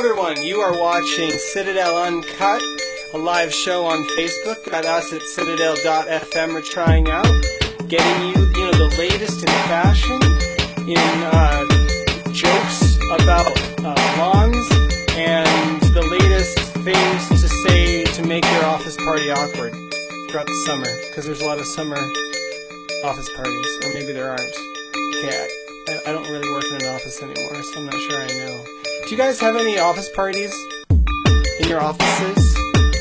everyone, you are watching Citadel Uncut, a live show on Facebook. Got us at citadel.fm. We're trying out, getting you, the latest in fashion, in jokes about lawns, and the latest things to say to make your office party awkward throughout the summer, because there's a lot of summer office parties, or maybe there aren't. Okay, I don't really work in an office anymore, so I'm not sure I know. Do you guys have any office parties in your offices?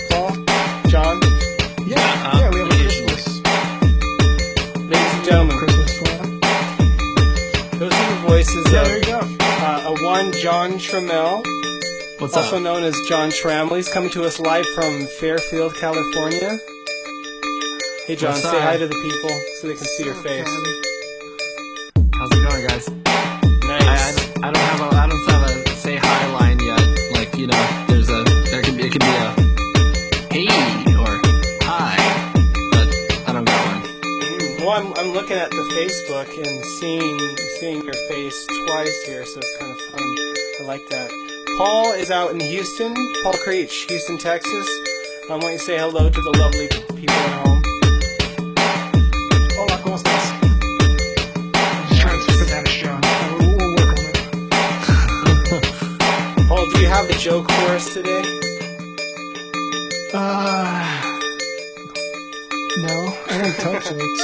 Paul? John? Yeah, we have a Christmas. Ladies and gentlemen, Christmas flag. those are the voices There you of go. one John Trammell, What's also up? known as John Trammell. He's coming to us live from Fairfield, California. Hey John, What's say up? hi to the people so they can see your face. How's it going, guys? Nice. I don't have a say hi line yet. Like, it could be a hey or hi, but I don't got one. Well, I'm looking at the Facebook and seeing your face twice here, so it's kind of fun. I like that. Paul is out in Houston. Paul Creech, Houston, Texas. I want you to say hello to the lovely people at home. Hola, ¿cómo estás? I'm just trying to speak Spanish, John. We'll work on it. Paul, do you have a joke for us today? No, I don't tell jokes.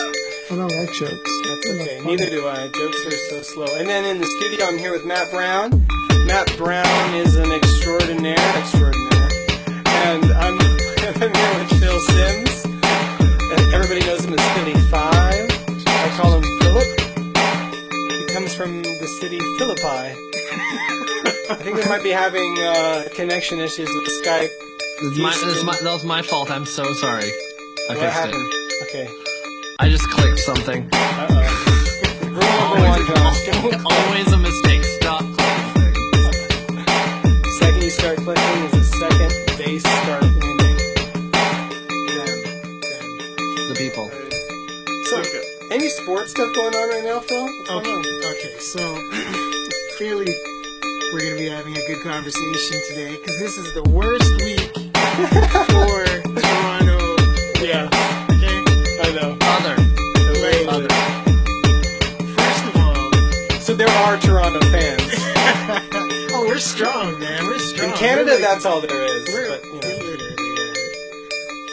I don't like jokes. That's okay. Neither do I. Jokes are so slow. And then in the studio, I'm here with Matt Brown. Matt Brown is an extraordinaire. And I'm here with Phil Sims. And everybody knows him as Philly 5. I call him Philip. He comes from the city Philippi. I think they might be having connection issues with Skype. That was my fault. I'm so sorry. I What fixed happened? it. Okay. I just clicked something. Uh-oh. Rule number one, Josh. Don't Always a mistake. Stop clicking. The second you start clicking is the second they start winning. The people. So, any sports stuff going on right now, Phil? What's going on? Okay, so clearly we're going to be having a good conversation today because this is the worst week for Toronto. Yeah, Okay? I know. Other. First of all, So there are Toronto fans. oh, we're strong, man. We're strong. In Canada, We're that's all there is. we're, But, literally,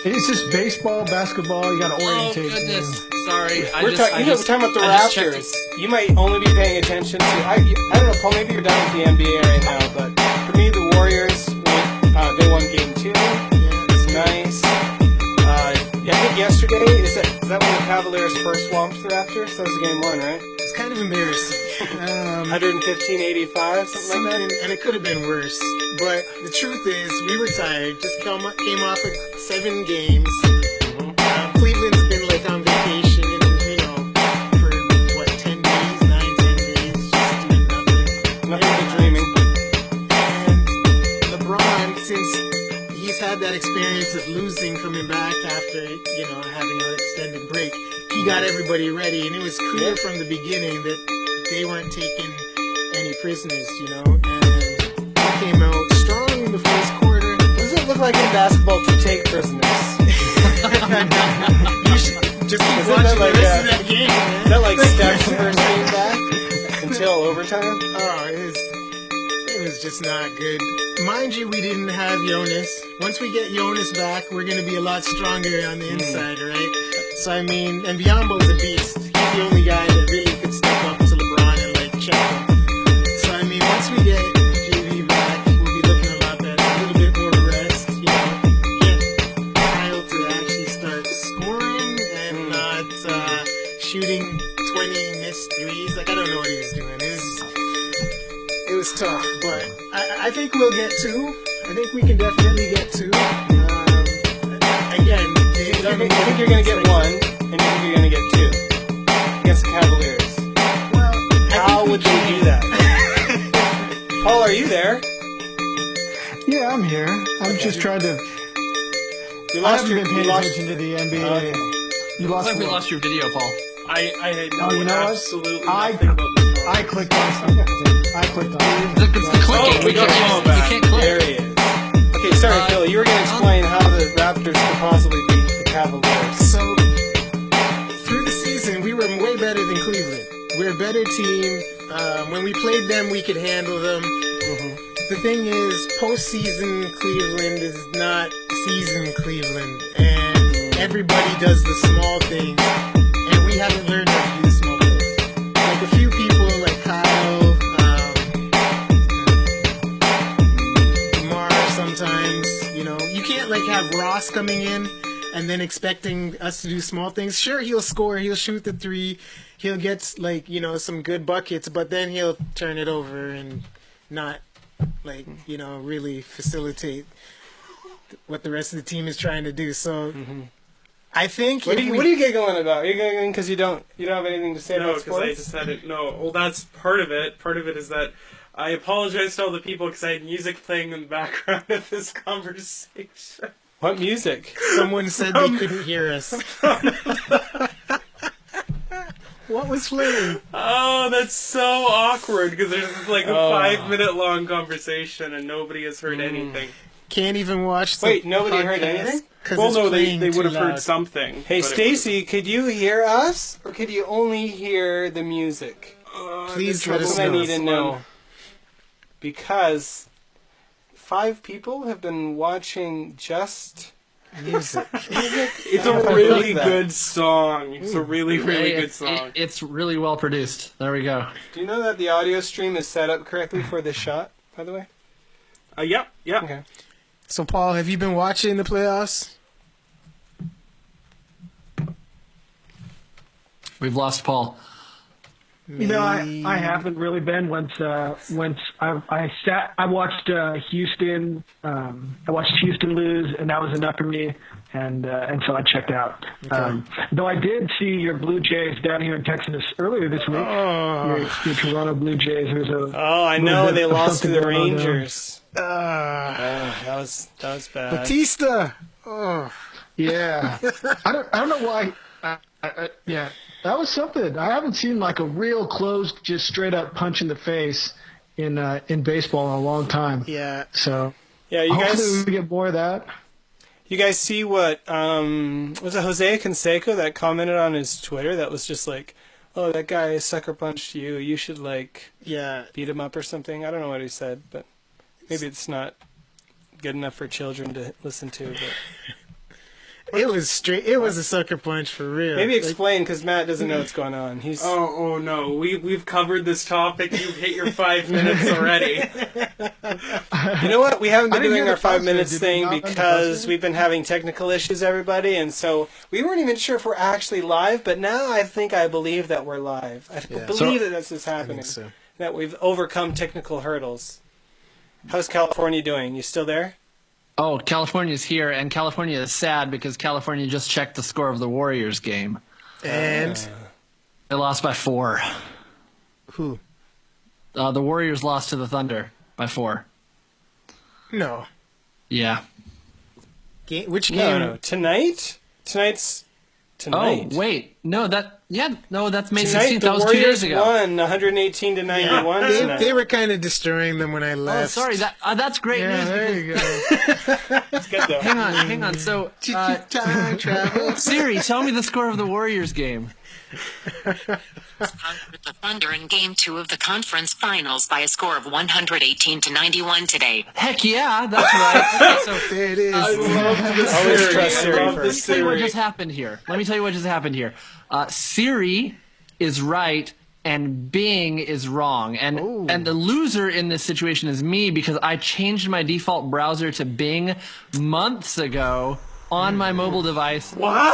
It's just baseball, basketball. You got to Oh orientate. goodness. Sorry. we're talking about the I just checked Raptors. You might only be paying attention to. I don't know, Paul. Maybe you're done with the NBA right now, but for me, the Warriors. They won Game 2. It's nice. I think yesterday is that when the Cavaliers first swamped the Raptors? That was Game 1, right? It's kind of embarrassing. 115-85, something like that. And it could have been worse. But the truth is, we were tired. Just came off of 7 games. Cleveland's been like on vacation, for what, 10 days, 10 days, just doing nothing. Nothing but dreaming. And LeBron, since he's had that experience of losing, coming back after, having an extended break, he got everybody ready. And it was clear from the beginning that they weren't taking any prisoners, And he came out strong in the first quarter. What does it look like in basketball to take prisoners? You should just keep Isn't watching that like the rest of that game, man. Is that like Steph's first game back until overtime? Oh, it was just not good. Mind you, we didn't have Jonas. Once we get Jonas back, we're going to be a lot stronger on the inside, right? So, and Biombo's a beast. He's the only guy that really could step up to LeBron and, check him. So, once we get JV back, we'll be looking a lot better. A little bit more rest, Get Kyle to actually start scoring and not shooting 20 missed threes. I don't know what he was doing. It was tough, but I think we'll get 2. I think we can definitely get 2. Again, I think you're going to get 1, and you think you're going to get 2 against the Cavaliers. Well, How would they do that? Paul, are you there? Yeah, I'm here. I'm just trying to. You I lost haven't your. been paying You lost, attention to the NBA. okay. You Looks lost like we what? lost your video, Paul. I had Oh, you know what? absolutely I- nothing about this song. I clicked on something. I clicked on it. It's the clicking. Oh, we got you Paul can't, back. you can't click. There he is. Okay, sorry, Phil. You were going to explain how the Raptors could possibly beat the Cavaliers. So, through the season, we were way better than Cleveland. We're a better team. When we played them, we could handle them. The thing is, postseason Cleveland is not season Cleveland. And everybody does the small things. And we haven't learned how to do small things. Like a few people, like Kyle, Mar sometimes, you can't like have Ross coming in and then expecting us to do small things. Sure, he'll score, he'll shoot the three, he'll get some good buckets, but then he'll turn it over and not really facilitate what the rest of the team is trying to do. So I think What are you giggling about? Are you giggling because you don't have anything to say No, about because I sports? just had it. No, well, that's part of it. Part of it is that I apologize to all the people because I had music playing in the background of this conversation. What music? someone said they couldn't hear us. What was playing? Oh, that's so awkward because there's this, like a 5-minute long conversation and nobody has heard anything. Can't even watch the Wait, nobody heard podcast anything? 'cause Well, it's no, they playing would have too heard loud. something. Hey, but it Stacy, could you hear us, or could you only hear the music? Please the let us That's what I know. need to know. Because 5 people have been watching just Music. It's I don't know if a I really believe that. good song. It's a really, really Hey, good song. It's really well produced. There we go. Do you know that the audio stream is set up correctly for this shot, by the way? Yep. Okay. So, Paul, have you been watching the playoffs? We've lost Paul. You know, I haven't really been once I watched Houston. I watched Houston lose, and that was enough for me, and so I checked out. Though I did see your Blue Jays down here in Texas earlier this week. Your Toronto Blue Jays. There's a Oh, I know bit they of lost to something the going on there. Rangers. That was bad. Batista. Oh. Yeah, I don't know why. Yeah, that was something. I haven't seen like a real closed, just straight up punch in the face in baseball in a long time. Yeah. So Yeah, you hopefully guys. we get more of that. You guys see what was it Jose Canseco that commented on his Twitter that was just like, oh, that guy sucker punched you. You should Yeah. beat him up or something. I don't know what he said, but maybe it's not good enough for children to listen to. But It was straight. It was a sucker punch for real. maybe explain because Matt doesn't know what's going on. He's Oh no, we've covered this topic. You've hit your 5 minutes already. You know what? We haven't been I didn't doing hear our the 5 buzzer. minutes Did we thing not run the because buzzer? we've been having technical issues, everybody, and so we weren't even sure if we're actually live. But now I believe that we're live. I Yeah. believe that this is I happening. think so. That we've overcome technical hurdles. How's California doing? You still there? Oh, California's here, and California is sad because California just checked the score of the Warriors game. And They lost by 4. who? The Warriors lost to the Thunder by 4. No. Yeah. Which game? No. Tonight? Tonight's tonight. Oh, wait. No, that's May Tonight 16th. the That was 2 Warriors years ago. won 118 to 91 tonight. They were kind of destroying them when I Oh, left. sorry. That's great Yeah, news. there you go. It's good though. Hang on. So, Time travel. Siri, tell me the score of the Warriors game. With the Thunder in Game 2 of the conference finals by a score of 118 to 91 today. Heck yeah, that's right. Okay, so There it is. Always trust Siri I love first. this Let me tell you what Siri. just happened here. Siri is right and Bing is wrong. And the loser in this situation is me because I changed my default browser to Bing months ago on my mobile device. Why?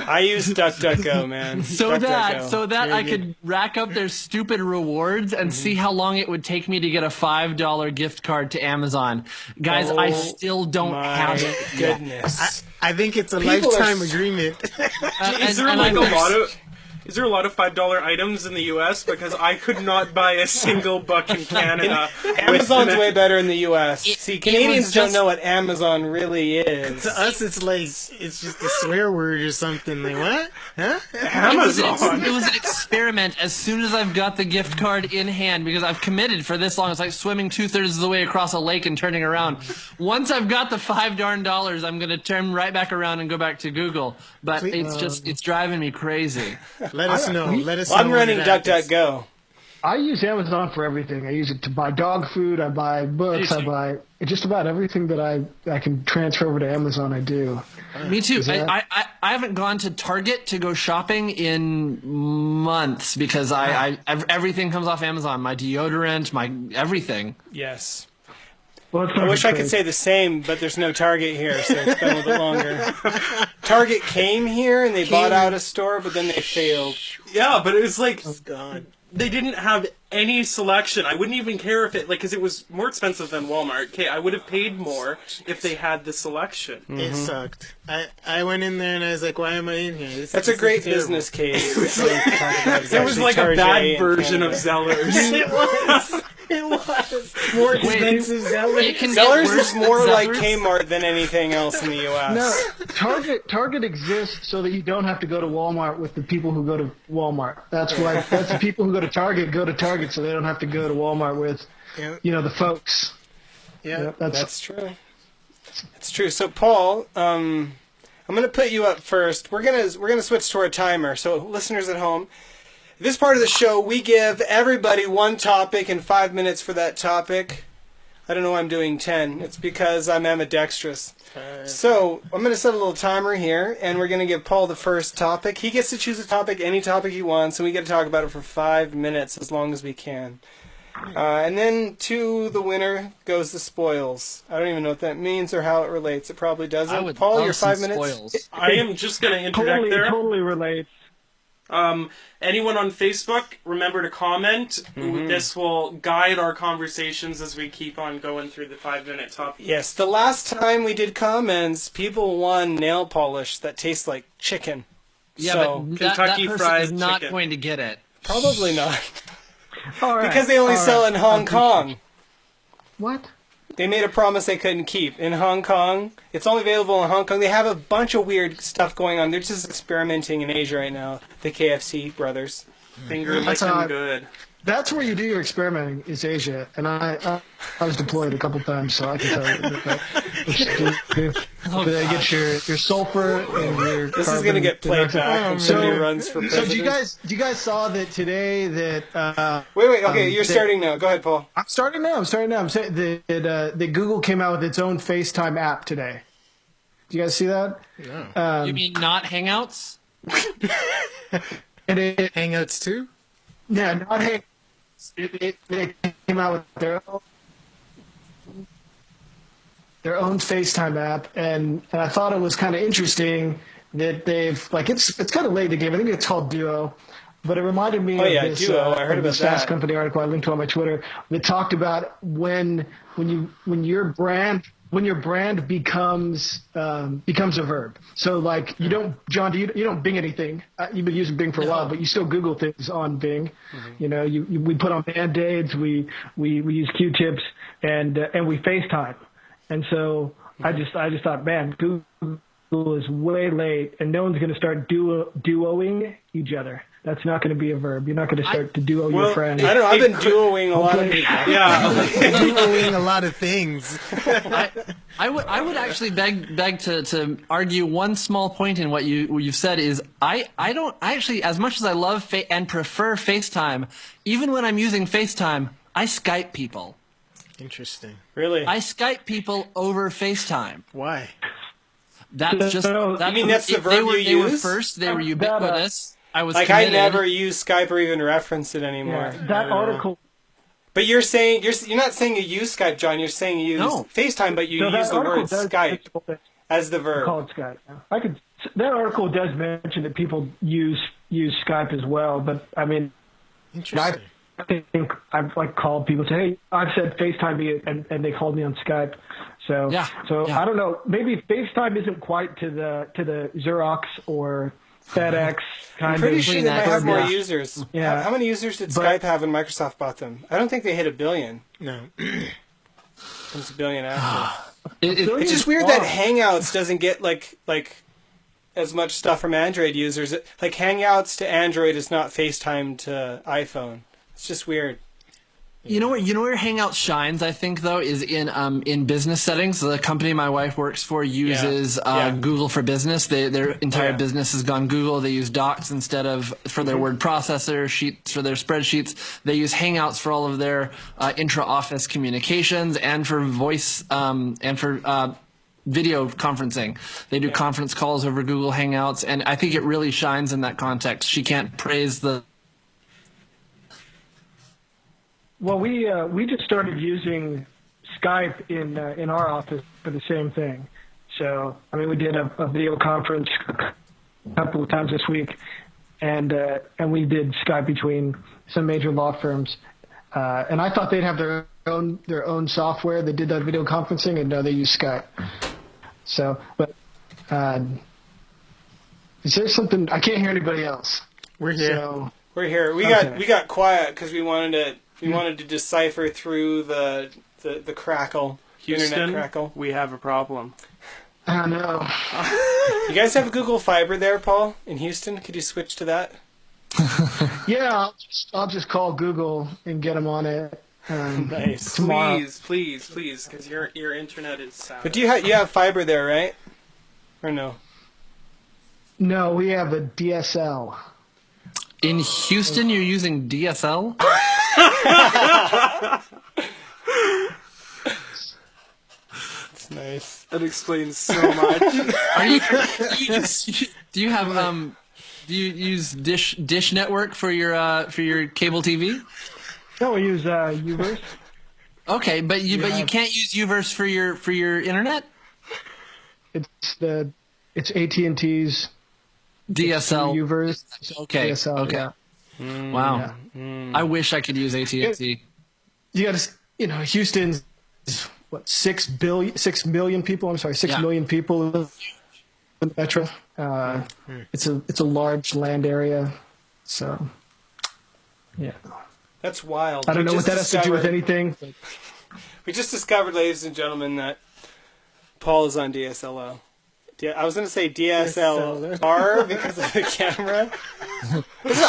I use DuckDuckGo, man. So DuckDuckGo. that I could rack up their stupid rewards and see how long it would take me to get a $5 gift card to Amazon. Guys, I still don't My have it yet. goodness. I think it's a People are lifetime s- agreement. Is there like a lot of? Is there a lot of $5 items in the U.S.? Because I could not buy a single buck in Canada. Amazon's way better in the U.S. It- See, it Canadians was don't just- know what Amazon really is. To us, it's like it's just a swear word or something. Like what? Huh? Amazon. It was an experiment as soon as I've got the gift card in hand because I've committed for this long. It's like swimming 2/3 of the way across a lake and turning around. Once I've got the $5, I'm going to turn right back around and go back to Google. But it's driving me crazy. Let us know. Let us Well, know. I'm when running it happens. DuckDuckGo. I use Amazon for everything. I use it to buy dog food. I buy books. I buy just about everything that I can transfer over to Amazon. I do. Me too. that- I haven't gone to Target to go shopping in months because everything comes off Amazon. My deodorant, my everything. Yes. Well, it's I wish I could say the same, but there's no Target here, so it's been a little bit longer. Target came here and they bought out a store, but then they failed. Yeah, but it was like God. they didn't have any selection. I wouldn't even care if it because it was more expensive than Walmart. Okay, I would have paid more if they had the selection. It sucked. I went in there and I was like, why am I in here? That's a great business case. It was like a bad version of Zellers. It was. It was. More expensive Zellers. It can get Zellers worse is than more like Zellers. Kmart than anything else in the U.S. No, Target exists so that you don't have to go to Walmart with the people who go to Walmart. That's why. That's the people who go to Target, so they don't have to go to Walmart with, Yeah. the folks. Yeah. Yep, That's true. It's true. So, Paul, I'm going to put you up first. We're gonna switch to our timer. So, listeners at home, this part of the show, we give everybody one topic and 5 minutes for that topic. I don't know why I'm doing 10. It's because I'm ambidextrous. So, I'm going to set a little timer here, and we're going to give Paul the first topic. He gets to choose a topic, any topic he wants, and we get to talk about it for 5 minutes, as long as we can. And then to the winner goes the spoils. I don't even know what that means or how it relates. It probably doesn't. I would Paul, love your some 5 minutes. spoils. I am just going to interject there. Totally relates. Anyone on Facebook, remember to comment. This will guide our conversations as we keep on going through the 5-minute topic. Yes, the last time we did comments, people won nail polish that tastes like chicken. Yeah, So, but that Kentucky person Fried is not Chicken. going to get it. probably not. All right. Because they only all sell right. in Hong Kong. What? They made a promise they couldn't keep. In Hong Kong, it's only available in Hong Kong. They have a bunch of weird stuff going on. They're just experimenting in Asia right now. The KFC brothers. Finger That's licking how I- good. That's where you do your experimenting, is Asia. And I was deployed a couple times, so I can tell you that. They get your sulfur and your This is going to get played back when somebody So- runs for So president. do you guys saw that today that Wait, okay, you're that- starting now. Go ahead, Paul. I'm starting now. I'm saying that Google came out with its own FaceTime app today. Do you guys see that? No. You mean not Hangouts? And it Hangouts too? yeah, not hey. It came out with their own FaceTime app, and I thought it was kind of interesting that they've it's kind of late in the game. I think it's called Duo, but it reminded me Oh, of yeah, this, Duo. I heard of this about Fast that. Company article I linked to on my Twitter that talked about when your brand becomes a verb. So like you don't, John, you don't Bing anything. You've been using Bing for a while, but you still Google things on Bing. We put on Band-Aids, we use Q-tips, and we FaceTime. And so I just thought, man, Google is way late, and no one's going to start duoing each other. That's not going to be a verb. You're not going to start to duo your friends. I don't know. I've been duoing a lot of people. Yeah. Doing a lot of things. I would actually beg to argue one small point in what you've said is I don't actually, as much as I love and prefer FaceTime, even when I'm using FaceTime, I Skype people. Interesting. Really? I Skype people over FaceTime. Why? That's just. You mean that's the they verb were, you They were use? first. They were ubiquitous. I was Like committed. I never use Skype or even reference it anymore. Yeah, that article. But you're saying you're not saying you use Skype, John. You're saying you use No. FaceTime, but you So that use the article word does Skype as the verb. call it Skype. That article does mention that people use Skype as well, but I mean, Interesting. I think I've called people and say, hey, I've said FaceTime me, and they called me on Skype. So Yeah. I don't know. Maybe FaceTime isn't quite to the Xerox or FedEx kind I'm pretty of. sure Between they that might have more garbage. users. Yeah. How many users did But- Skype have when Microsoft bought them? I don't think they hit 1 billion. No. It's 1 billion after. It- It's just weird that Hangouts doesn't get like as much stuff from Android users. Like Hangouts to Android is not FaceTime to iPhone. It's just weird. You know where Hangouts shines, I think, though, is in business settings. The company my wife works for uses Yeah. Google for Business. Their entire Yeah. business has gone Google. They use Docs instead of for their word processor, Sheets for their spreadsheets. They use Hangouts for all of their intra-office communications and for voice and for video conferencing. They do conference calls over Google Hangouts, and I think it really shines in that context. She can't praise the Well, we just started using Skype in our office for the same thing. So, I mean, we did a video conference a couple of times this week, and we did Skype between some major law firms. And I thought they'd have their own software that did that video conferencing, and no, they use Skype. So, but is there something I can't hear anybody else? We're here. So, We're here. We got quiet because we wanted to decipher through the crackle, internet Houston, crackle. we have a problem. I don't know. You guys have Google Fiber there, Paul, in Houston? Could you switch to that? Yeah, I'll just call Google and get them on it. Nice. Tomorrow. Please, because your internet is sad. But you have fiber there, right? Or no? No, we have a DSL. in Houston. You're using DSL. That's nice. That explains so much. Are you? Do you have Do you use Dish Network for your cable TV? No, we use Uverse. Okay, but you can't use Uverse for your internet. It's AT&T's DSL. Uverse. Okay. DSL, Okay. yeah. Wow. I wish I could use AT&T. You got to, Houston's what 6 million people. I'm sorry, 6 Yeah. million people in the metro. It's a large land area, so yeah. That's wild. I don't know what that has to do with discovered- anything. But We just discovered, ladies and gentlemen, that Paul is on DSLO. I was going to say DSLR because of the camera.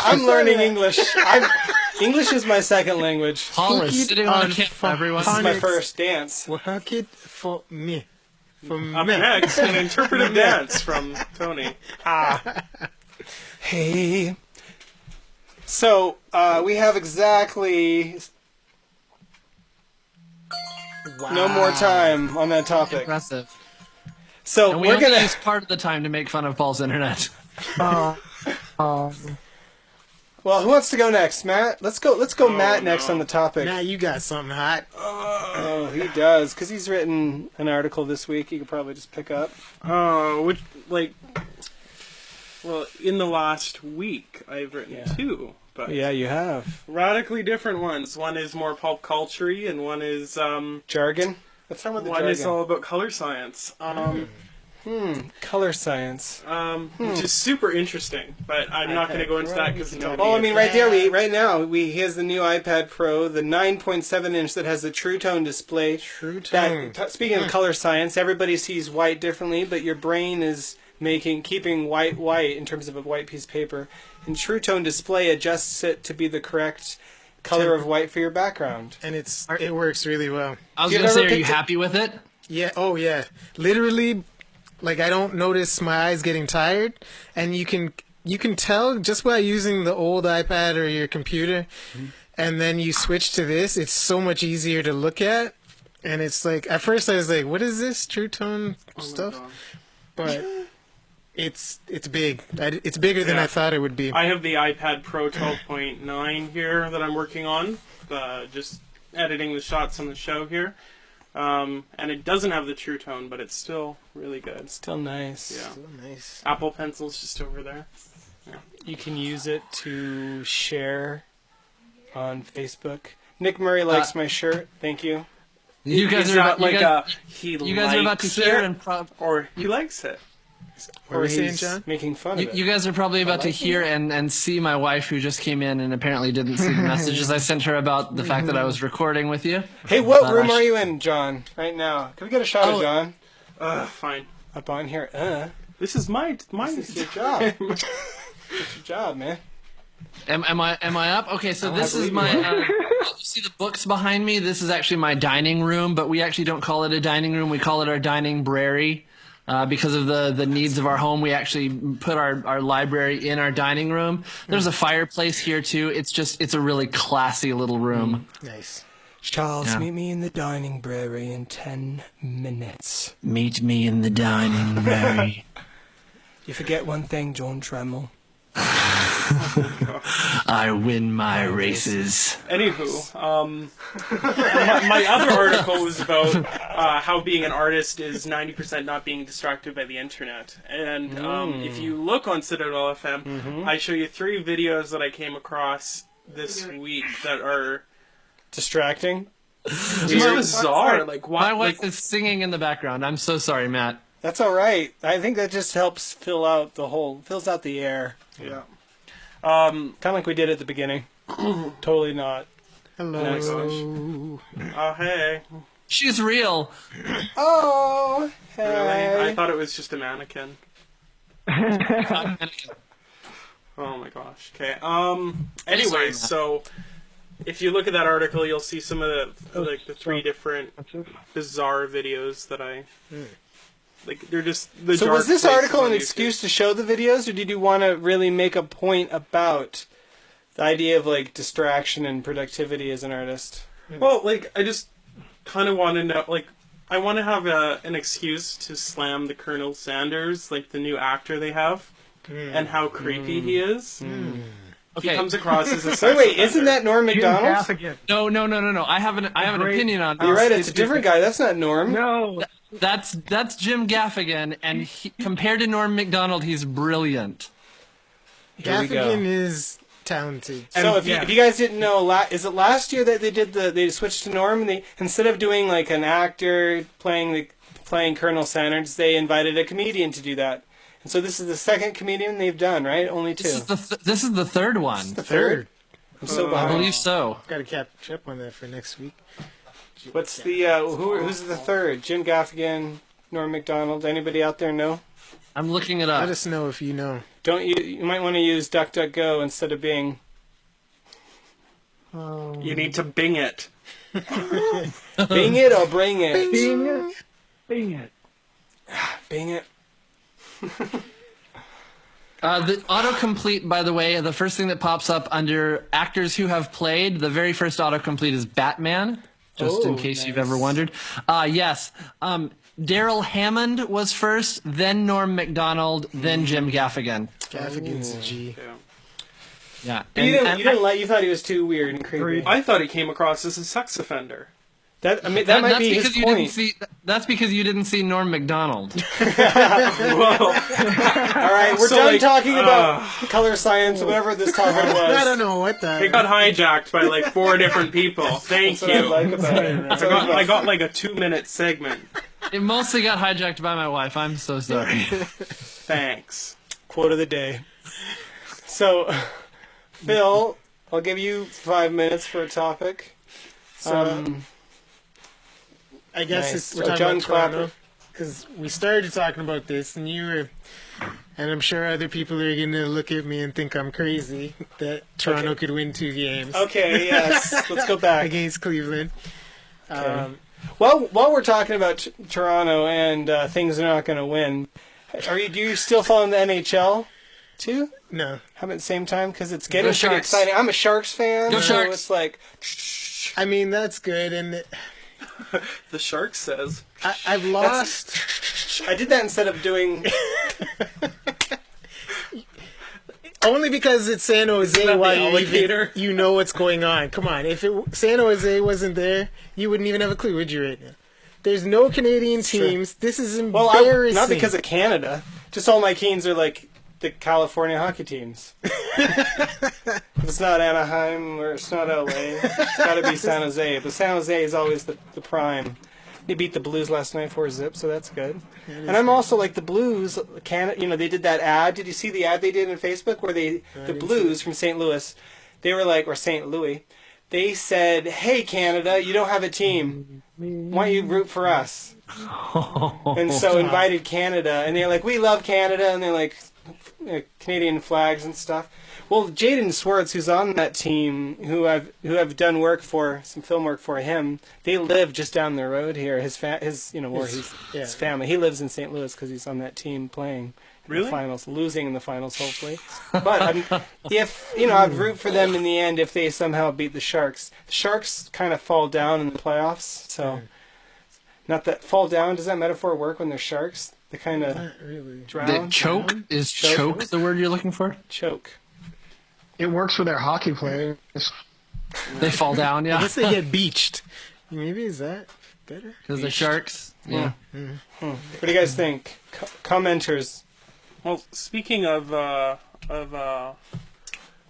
I'm learning English. English is my second language. Paul is sitting on a camera, everyone. This is my first dance. Work it for me. For Up me. next, an interpretive dance from Tony. Hey. So, we have exactly no more time on that topic. Impressive. So, And we we're only going to... use part of the time to make fun of Paul's internet. Well, who wants to go next? Matt? Let's go Matt next on the topic. Now you got something hot. Oh, he does, because he's written an article this week. He could probably just pick up. Well, in the last week, I've written two, but Yeah, you have. radically different ones. One is more pulp culture-y, and one is Jargon? Let's start with the one jargon. is all about color science. Color science. Which is super interesting, but I'm not going to go into that because nobody. Well, I mean, right now, he has the new iPad Pro, the 9.7 inch that has the True Tone display. True Tone. Speaking of color science, everybody sees white differently, but your brain is keeping white in terms of a white piece of paper. And True Tone display adjusts it to be the correct color of white for your background. And it works really well. I was You've going to say, ever are you picked happy with it? Yeah. Oh, yeah. Literally, like I don't notice my eyes getting tired, and you can tell just by using the old iPad or your computer, and then you switch to this. It's so much easier to look at, and it's like at first I was like, "What is this True Tone stuff?" But it's big. It's bigger than I thought it would be. I have the iPad Pro 12.9 here that I'm working on, just editing the shots on the show here. And it doesn't have the True Tone, but it's still really good. Still nice. Yeah. So nice. Apple Pencil's just over there. You can use it to share on Facebook. Nick Murray likes my shirt. Thank you. You guys Is are that about, you guys are about to hear it, and or he likes it. What were or you saying, he's John? making fun of it. You guys are probably about to hear and see my wife, who just came in and apparently didn't see the messages I sent her about the fact that I was recording with you. Hey, what room are you in, John, right now? Can we get a shot of Oh. John Fine. up on here? This is my This is your job. It's your job, man. Am I up? Okay, so this is believe my. you You see the books behind me? This is actually my dining room, but we actually don't call it a dining room. We call it our dining brary. Because of the needs of our home, we actually put our library in our dining room. There's a fireplace here too. It's a really classy little room. Nice. Charles, Yeah. meet me in the dining brary in 10 minutes. Meet me in the dining brary. You forget one thing, John Trammell. I win my races. Anywho, my other article was about how being an artist is 90% not being distracted by the internet. And if you look on Citadel FM, I show you 3 videos that I came across this week that are Distracting? just bizarre. Like, why? My wife Like, is singing in the background. I'm so sorry, Matt. That's all right. I think that just helps fills out the air. yeah. Kind of like we did at the beginning. Totally not. Hello. Next Oh, hey. She's real. Oh, Really? hey. I thought it was just a mannequin. Oh my gosh. Okay. Anyway, Sorry, Matt. so if you look at that article, you'll see some of the 3 different bizarre videos that I like. They're just the. So dark was this places article on an YouTube. excuse to show the videos, or did you want to really make a point about the idea of like distraction and productivity as an artist? Well, like I just kind of want to know, like I want to have an excuse to slam the Colonel Sanders, like the new actor they have, and how creepy he is. He Okay. comes across as a sex Wait, offender. isn't that Norm Jim Macdonald? Gaffigan. No. I have an Great. opinion on this. You're right, it's a different guy. That's not Norm. No. That's Jim Gaffigan, and compared to Norm Macdonald, he's brilliant. Here we go. Gaffigan is talented. So if you guys didn't know, is it last year that they switched to Norm, and they instead of doing like an actor playing Colonel Sanders, they invited a comedian to do that. And so this is the second comedian they've done, right? Only 2. This is the third one. the third. I'm so I behind. believe so. Got to catch up on that for next week. What's the who's the third? Jim Gaffigan, Norm Macdonald. Anybody out there know? I'm looking it up. Let us know if you know. Don't you might want to use DuckDuckGo instead of Bing. You need to Bing it. Bing it or bring it. Being it. Being it. Bing it. The autocomplete, by the way, the first thing that pops up under actors who have played, the very first autocomplete is Batman, just in case you've ever wondered. Yes. Daryl Hammond was first, then Norm Macdonald, then Jim Gaffigan. Gaffigan's a G. Yeah. Yeah. But you didn't like. You thought he was too weird and creepy. I thought he came across as a sex offender. That might that's be because his you point. didn't see. That's because you didn't see Norm Macdonald. Whoa. All right, we're So, done like, talking about color science, whatever this topic was. I don't know what that. It got hijacked by like 4 different people. Thank That's what I you. like about it. I got like a 2-minute segment. It mostly got hijacked by my wife. I'm so sorry. Thanks. Quote of the day. So, Phil, I'll give you 5 minutes for a topic. So, I guess nice. we're talking John about Toronto Clapper. because we started talking about this, and you were, and I'm sure other people are going to look at me and think I'm crazy that Toronto could win 2 games Okay, yes. Let's go back. against Cleveland. Well, while we're talking about Toronto and things they're not going to win, do you still following the NHL too? No, Have it at the same time? Because it's getting Go pretty Sharks. exciting. I'm a Sharks fan, Go so Sharks. it's like... I mean that's good, and The shark says. I've lost. I did that instead of doing... Only because it's San Jose, that why the you alligator? you know what's going on. Come on, if San Jose wasn't there, you wouldn't even have a clue, would you, right now? There's no Canadian teams. This is Well, embarrassing. not because of Canada. Just all my teams are like the California hockey teams. It's not Anaheim or it's not LA. It's got to be San Jose. But San Jose is always the prime. They beat the Blues last night 4-0, so that's good. And I'm also like the Blues. They did that ad. Did you see the ad they did on Facebook where the Blues from St. Louis, they were like, or St. Louis, they said, "Hey Canada, you don't have a team. Why don't you root for us?" And so invited Canada, and they're like, "We love Canada," and they're like, Canadian flags and stuff. Well, Jaden Swartz, who's on that team, who I've done work for, some film work for him, they live just down the road here. His family. He lives in St. Louis because he's on that team playing in the finals, losing in the finals, hopefully. But if I'd root for them in the end if they somehow beat the Sharks. The Sharks kind of fall down in the playoffs, so not that fall down. Does that metaphor work when they're sharks? They kind of drown. The choke is choke the word you're looking for? Choke. It works for their hockey players. They fall down, I yeah. guess they get beached. Maybe is that better? Because the Sharks, yeah. What do you guys think? Commenters. Well, speaking of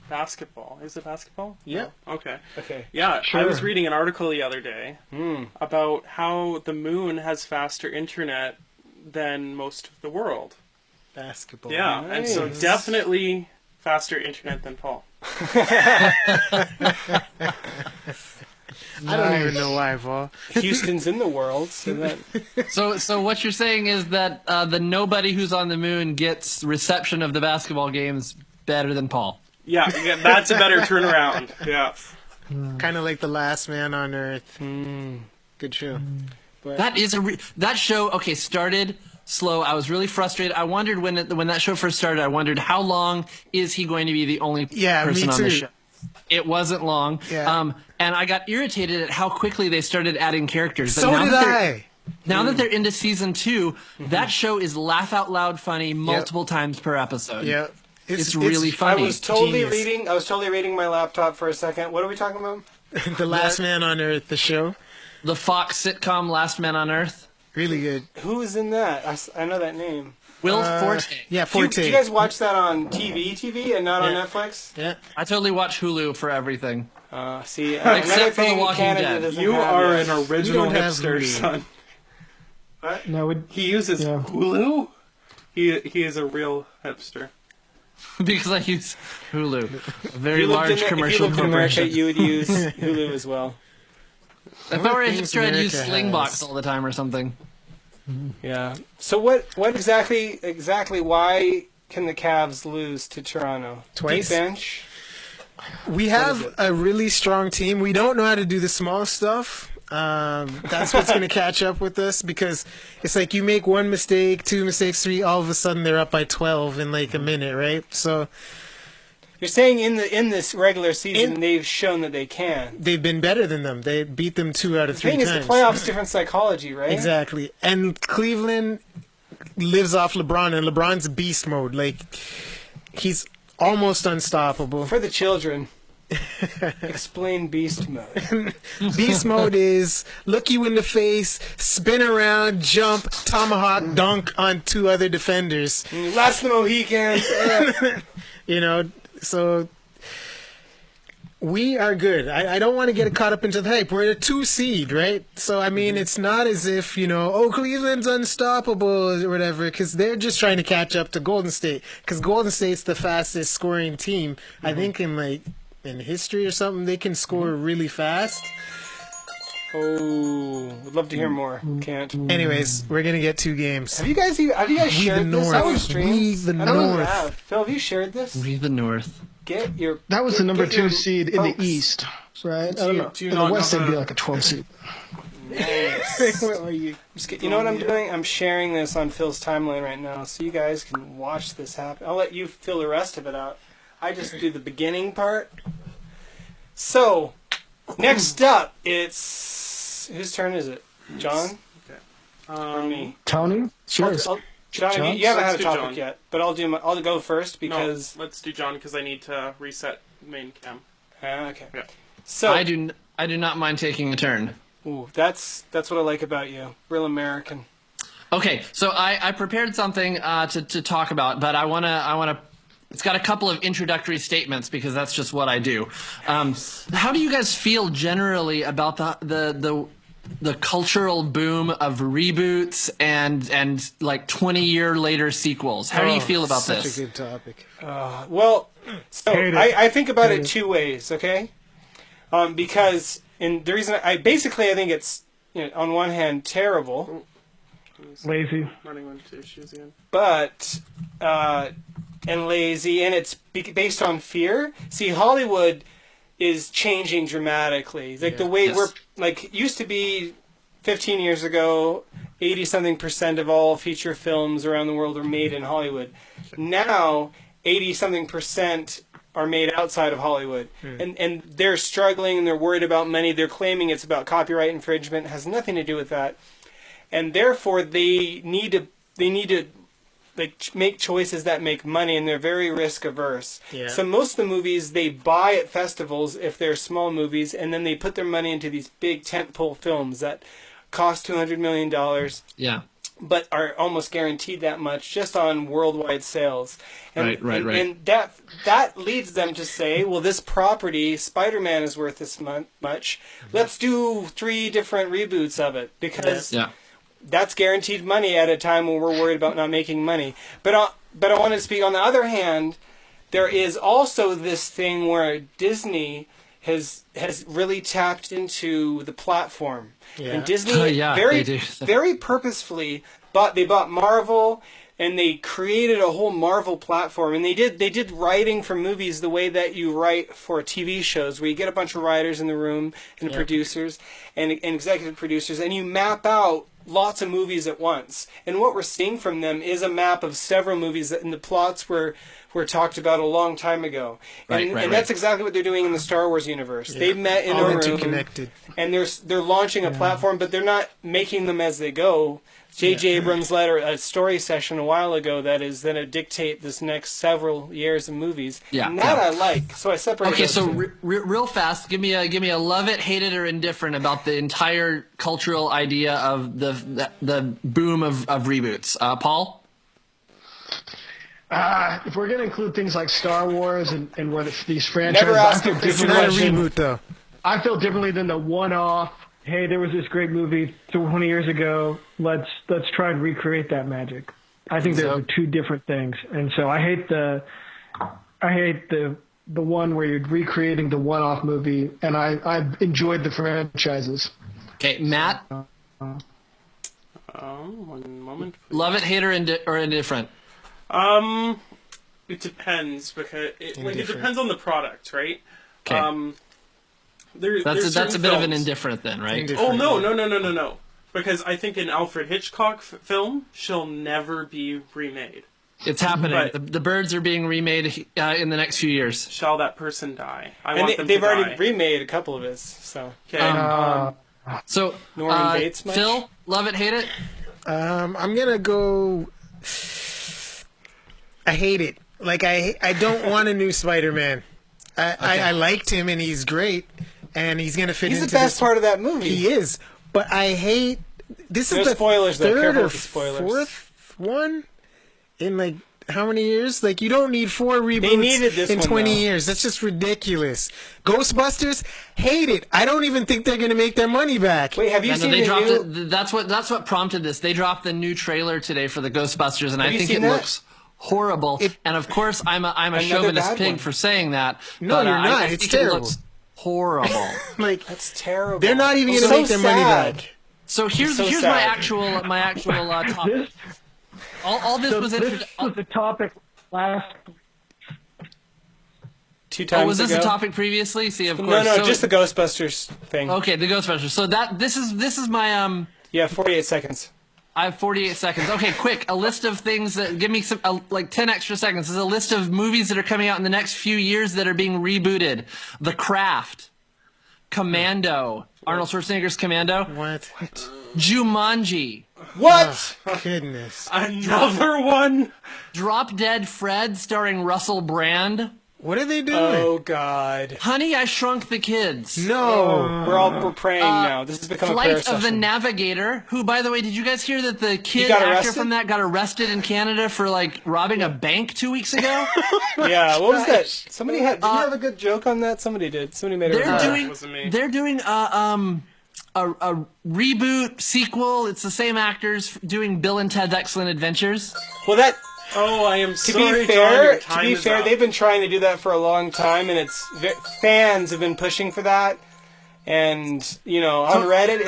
basketball, is it basketball? Yeah. No. Okay. Okay. Yeah, Sure. I was reading an article the other day about how the moon has faster internet than most of the world. Basketball. Yeah, and so Nice. definitely faster internet than Paul. I don't even know why, Paul. Houston's in the world, so that So what you're saying is that the nobody who's on the moon gets reception of the basketball games better than Paul. Yeah, that's a better turnaround. Yeah. Kind of like The Last Man on Earth. Good show. But That is that show. Okay, started slow. I was really frustrated. I wondered when that show first started. I wondered how long is he going to be the only Yeah, me person on the too. show. It wasn't long. Yeah. And I got irritated at how quickly they started adding characters. But so now did that they're- I. Now that they're into season 2, that show is laugh out loud funny multiple times per episode. Yeah. It's really funny. I was totally genius. reading my laptop for a second. What are we talking about? The Last Man on Earth, the show. The Fox sitcom Last Man on Earth. Really good. Who is in that? I know that name. Will Forte. Yeah, Do you Forte. guys watch that on TV and not on Yeah. Netflix? Yeah. I totally watch Hulu for everything. See, Except another for The thing Walking Canada Dead. doesn't You have are yet. an original don't have hipster, Hulu. son. No, He uses Yeah. Hulu? He is a real hipster. Because I use Hulu. A very If you lived large in- commercial If you lived in America, corporation. you would use Hulu as well. If I were a things hipster, I'd use America Slingbox has. all the time or something. Yeah. So what exactly why can the Cavs lose to Toronto? Twice? Deep bench. We have a really strong team. We don't know how to do the small stuff. That's what's going to catch up with us because it's like you make one mistake, 2 mistakes, 3, all of a sudden they're up by 12 in like a minute, right? So You're saying in this regular season they've shown that they can. they've been better than them. They beat them 2 out of The 3 thing is, times. the playoffs different psychology, right? Exactly. And Cleveland lives off LeBron, and LeBron's beast mode. Like, he's almost unstoppable. For the children, explain beast mode. Beast mode is look you in the face, spin around, jump, tomahawk, dunk on 2 other defenders. Last the Mohicans. You know, so we are good. I don't want to get caught up into the hype. We're a 2 seed, right? So, I mean, it's not as if, Cleveland's unstoppable or whatever, because they're just trying to catch up to Golden State. Because Golden State's the fastest scoring team. I think in history or something, they can score really fast. Oh, would love to hear more. Can't. Anyways, we're going to get 2 games. Have you guys shared this North. on the stream? We the I don't know if you North. have. Phil, have you shared this? We the North. Get your. that was the number get 2 your seed in the folks. East, right? I Do don't you- know. do you In not the West, know it'd be how- like a 12 seed. What are you know what I'm doing? I'm sharing this on Phil's timeline right now, so you guys can watch this happen. I'll let you fill the rest of it out. I just do the beginning part. So, next up, it's whose turn is it? John or me? Tony? Sure. John, John? you haven't had a Let's do topic John. yet, but I'll go first because No, let's do John because I need to reset main cam. okay. Yeah. So I do not mind taking a turn. ooh, that's what I like about you, real American. Okay, so I prepared something to talk about, but I wanna. It's got a couple of introductory statements because that's just what I do. How do you guys feel generally about the the cultural boom of reboots and like 20-year later sequels. How do you feel about such this? a good topic. Well, so Hate it. I think about Hate it it. two ways, okay? Because the reason I think it's, on one hand terrible, Lazy. Running into issues again. but and lazy, and it's based on fear. See, Hollywood is changing dramatically. Like the way Yes. we're like used to be 15 years ago, 80-something% of all feature films around the world are made in Hollywood. Now, 80-something% are made outside of Hollywood. And they're struggling and they're worried about money. They're claiming it's about copyright infringement. It has nothing to do with that. And therefore they need to like make choices that make money, and they're very risk averse. Yeah. So most of the movies they buy at festivals if they're small movies, and then they put their money into these big tentpole films that cost $200 million, Yeah. but are almost guaranteed that much just on worldwide sales. And, Right. And that leads them to say, well, this property, Spider-Man, is worth this much. Let's do 3 different reboots of it, because Yeah. that's guaranteed money at a time when we're worried about not making money. But I want to speak on the other hand. There is also this thing where Disney has really tapped into the platform, Yeah. and Disney Yeah, very they do. very purposefully bought Marvel, and they created a whole Marvel platform, and they did writing for movies the way that you write for TV shows, where you get a bunch of writers in the room and producers and executive producers, and you map out lots of movies at once. And what we're seeing from them is a map of several movies and the plots were talked about a long time ago. And that's exactly what they're doing in the Star Wars universe. They met in All a room, interconnected. and they're launching a platform, but they're not making them as they go. J.J. Abrams led a story session a while ago that is going to dictate this next several years of movies. Yeah, And that yeah. I like. So I separate. Okay, those so two. real fast, give me a love it, hate it, or indifferent about the entire cultural idea of the boom of reboots. Paul? If we're going to include things like Star Wars and where these franchises, Never ask I a feel It's different not a question. reboot, though. I feel differently than the one-off. Hey, there was this great movie 20 years ago. Let's try and recreate that magic. I think those are two different things, and so I hate the one where you're recreating the one-off movie, and I've enjoyed the franchises. Okay, Matt? One moment. Love it, hate, or indifferent? It depends, because it Indifferent. depends on the product, right? Okay. There's That's a certain bit of an films- indifferent then, right? Indifferent. Oh no! Because I think an Alfred Hitchcock film shall never be remade. It's happening. But- The birds are being remade in the next few years. Shall that person die? I And want them they've to already die. remade a couple of his. So Okay. So, Norman Bates much? Phil, love it, hate it? I'm gonna go. I hate it. Like I don't want a new Spider-Man. I liked him and he's great, and he's gonna fit he's into the best this. part of that movie. He is, but I hate. This No is the spoilers, though. third Careful or with the spoilers. fourth one in like how many years? Like you don't need 4 reboots needed this in one, 20 though. years. That's just ridiculous. Ghostbusters, hate it. I don't even think they're gonna make their money back. Wait, have you No, seen they the dropped new? it. That's what prompted this. They dropped the new trailer today for the Ghostbusters, and I you think seen it that? looks horrible. And of course, I'm a Another chauvinist bad pig one. for saying that. No, but, you're I not. think It's it terrible. looks horrible. Like That's terrible. they're not even I'm gonna so make their money sad. back. So here's so my sad. actual topic. This, All this so was this was the topic last. 2 times Oh, was this ago. a topic previously? See, of course. No, So- just the Ghostbusters thing. Okay, the Ghostbusters. So this is my Yeah, 48 seconds. I have 48 seconds. Okay, quick. A list of things that give me like 10 extra seconds. This is a list of movies that are coming out in the next few years that are being rebooted. The Craft, Commando, Arnold Schwarzenegger's Commando, What? Jumanji, What? Goodness. Another one. Drop Dead Fred starring Russell Brand, What are they doing? Oh God. Honey, I Shrunk the Kids, No. We're praying now. This has become a prayer Flight of the session. Navigator, who, by the way, did you guys hear that the kid got actor arrested? from that got arrested in Canada for like robbing a bank 2 weeks ago? Yeah, what was that? Somebody had. Did you have a good joke on that? Somebody did. Somebody made a They're remark. doing wasn't me. they're doing a reboot sequel. It's the same actors doing Bill and Ted's Excellent Adventures. Well, that Oh, I am to sorry, be John, fair, your to time be is fair, up. they've been trying to do that for a long time, and fans have been pushing for that. And on Reddit,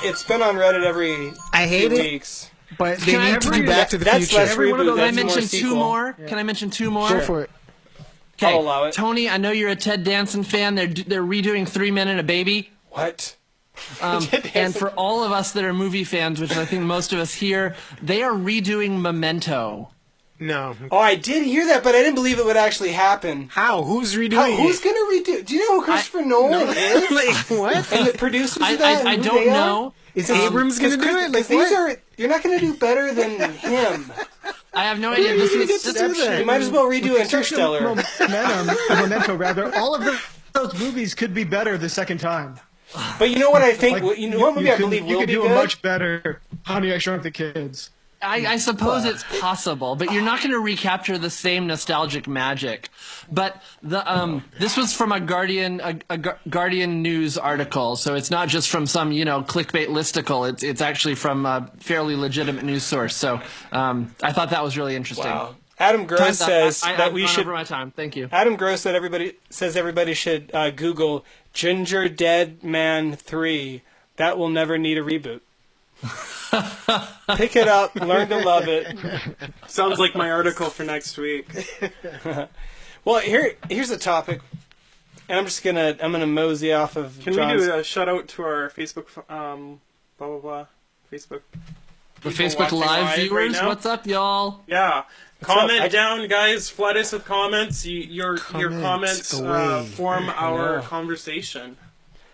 it's been on Reddit every I hate few it. weeks. But they Can I- need to do Back to the that's Future. less Every one of reboot. those- Can I That's more mention two sequel. more? Can I mention two more? Go for it. Okay, I'll allow it. Tony, I know you're a Ted Danson fan. They're redoing 3 Men and a Baby. What? And for all of us that are movie fans, which I think most of us here, they are redoing Memento. No. Oh, I did hear that, but I didn't believe it would actually happen. How? Who's redoing Who's it? going to redo? Do you know who Christopher Nolan is? Like, what? And the producers of that? I and who don't they are? know. Is Abrams going to do it? Like, what? You're not going to do better than him. I have no idea. you get to do This- that? You might as well redo Interstellar. Memento, all of those movies could be better the second time. But you know what I think? Like, you know what movie I believe you will could be do good? a much better Honey, I Shrunk the Kids. I suppose it's possible, but you're not going to recapture the same nostalgic magic. But this was from a Guardian News article, so it's not just from some clickbait listicle. It's actually from a fairly legitimate news source. So I thought that was really interesting. Wow. Adam Gross says that we I've gone should. over my time. Thank you. Adam Gross said everybody should Google Ginger Dead Man 3. That will never need a reboot. Pick it up, learn to love it. Sounds like my article for next week. Well, here's a topic, and I'm gonna mosey off of. Can John's. we do a shout out to our Facebook, blah blah blah, Facebook. The people Facebook watching Live right viewers, now? what's up, y'all? Yeah, up? comment down, guys. Flood us with comments. Your comments away. form our conversation.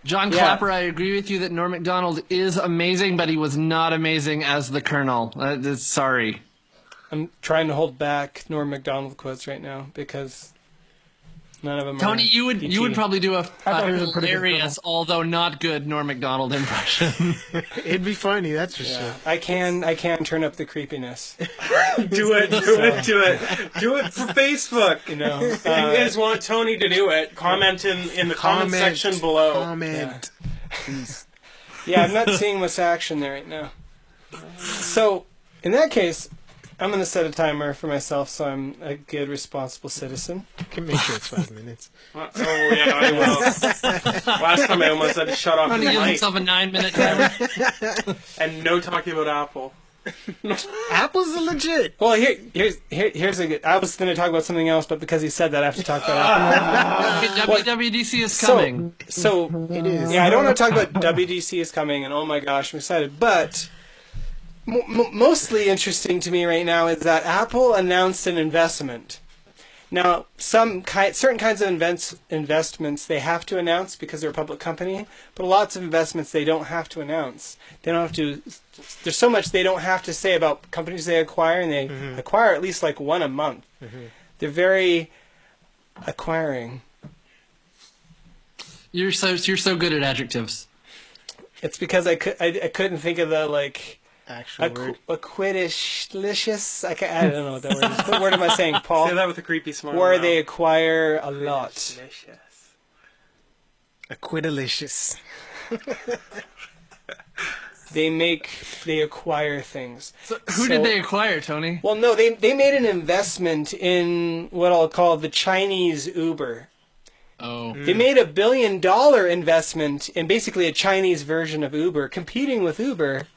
John Yeah. Clapper, I agree with you that Norm Macdonald is amazing, but he was not amazing as the Colonel. Sorry. I'm trying to hold back Norm Macdonald quotes right now because none of them. Tony, are you would PG. probably do a thought he was a pretty good hilarious, although not good, Norm Macdonald impression. It'd be funny, that's for sure. I can turn up the creepiness. Do it for Facebook. If you guys want Tony to do it, comment in the comment section below. Comment. Yeah, I'm not seeing much action there right now. So, in that case, I'm going to set a timer for myself so I'm a good, responsible citizen. Can make sure it's 5 minutes. Oh yeah, I will. Last time I almost had to shut off the Tony gives mic himself a 9-minute timer. and no talking about Apple. Apple's legit. Well, here's a good... I was going to talk about something else, but because he said that, I have to talk about it. WWDC is coming. So It is. yeah, I don't want to talk about WDC is coming, and oh my gosh, I'm excited. But mostly interesting to me right now is that Apple announced an investment. Now, certain kinds of investments they have to announce because they're a public company, but lots of investments they don't have to announce. They don't have to. There's so much they don't have to say about companies they acquire, and they acquire at least like one a month. They're very acquiring. You're so good at adjectives. It's because I couldn't think of the like. Actual word. Acquidilicious. I don't know what that word is. What word am I saying, Paul? Say that with a creepy smile. Where now. they acquire a lot. Delicious. Acquidilicious. They acquire things. Who did they acquire, Tony? Well, no, they made an investment in what I'll call the Chinese Uber. Oh. They made $1 billion investment in basically a Chinese version of Uber, competing with Uber,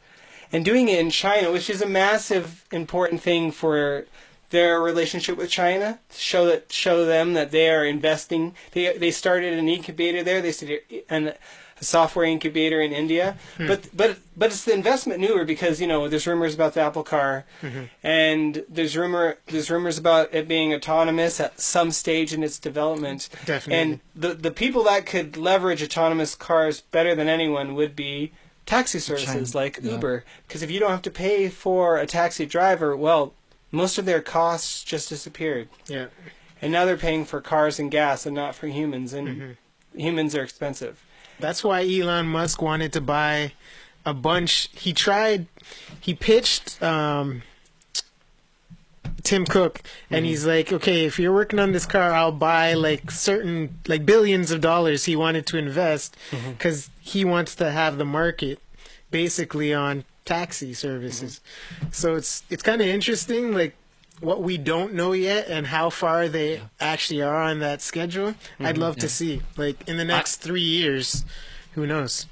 and doing it in China, which is a massive, important thing for their relationship with China. Show them that they are investing. They started an incubator there. They started a software incubator in India. But it's the investment in Uber because there's rumors about the Apple car, and there's rumors about it being autonomous at some stage in its development. Definitely. And the people that could leverage autonomous cars better than anyone would be taxi services like Uber, because if you don't have to pay for a taxi driver, well, most of their costs just disappeared. Yeah. And now they're paying for cars and gas and not for humans, and humans are expensive. That's why Elon Musk wanted to buy a bunch. He pitched to Tim Cook, and he's like, okay, if you're working on this car, I'll buy like certain like billions of dollars he wanted to invest because he wants to have the market basically on taxi services. So it's kind of interesting, like what we don't know yet and how far they actually are on that schedule. I'd love to see, like in the next 3 years, who knows.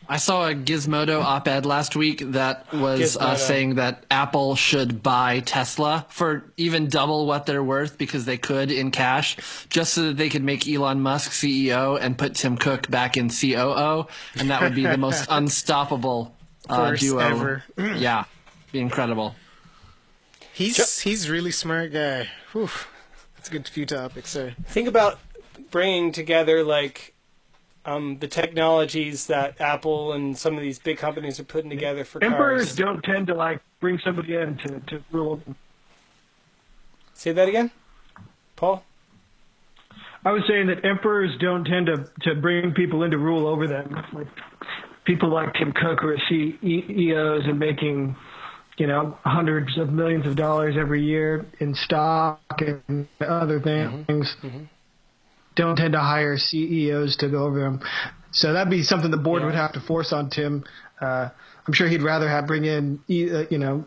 I saw a Gizmodo op-ed last week that was saying that Apple should buy Tesla for even double what they're worth because they could in cash, just so that they could make Elon Musk CEO and put Tim Cook back in COO, and that would be the most unstoppable duo ever. Yeah, be incredible. He's really smart guy. Whew. That's a good few topics, sir. Think about bringing together like the technologies that Apple and some of these big companies are putting together for Emperors cars. don't tend to like bring somebody in to rule. Say that again, Paul? I was saying that emperors don't tend to bring people in to rule over them. Like people like Tim Cook who are CEOs and making, hundreds of millions of dollars every year in stock and other things. Don't tend to hire CEOs to go over them. So that'd be something the board would have to force on Tim. I'm sure he'd rather bring in,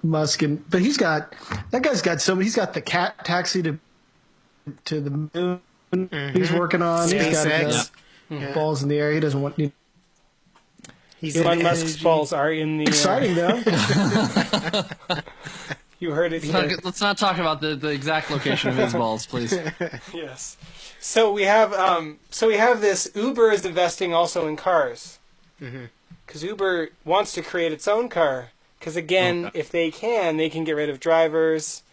Musk, but he's got the cat taxi to the moon. He's working on. He's got balls in the air. He doesn't want. Elon Musk's balls are in the exciting though. You heard it here. Let's not talk about the exact location of his balls, please. Yes. So we have this. Uber is investing also in cars because Uber wants to create its own car. Because again, if they can get rid of drivers.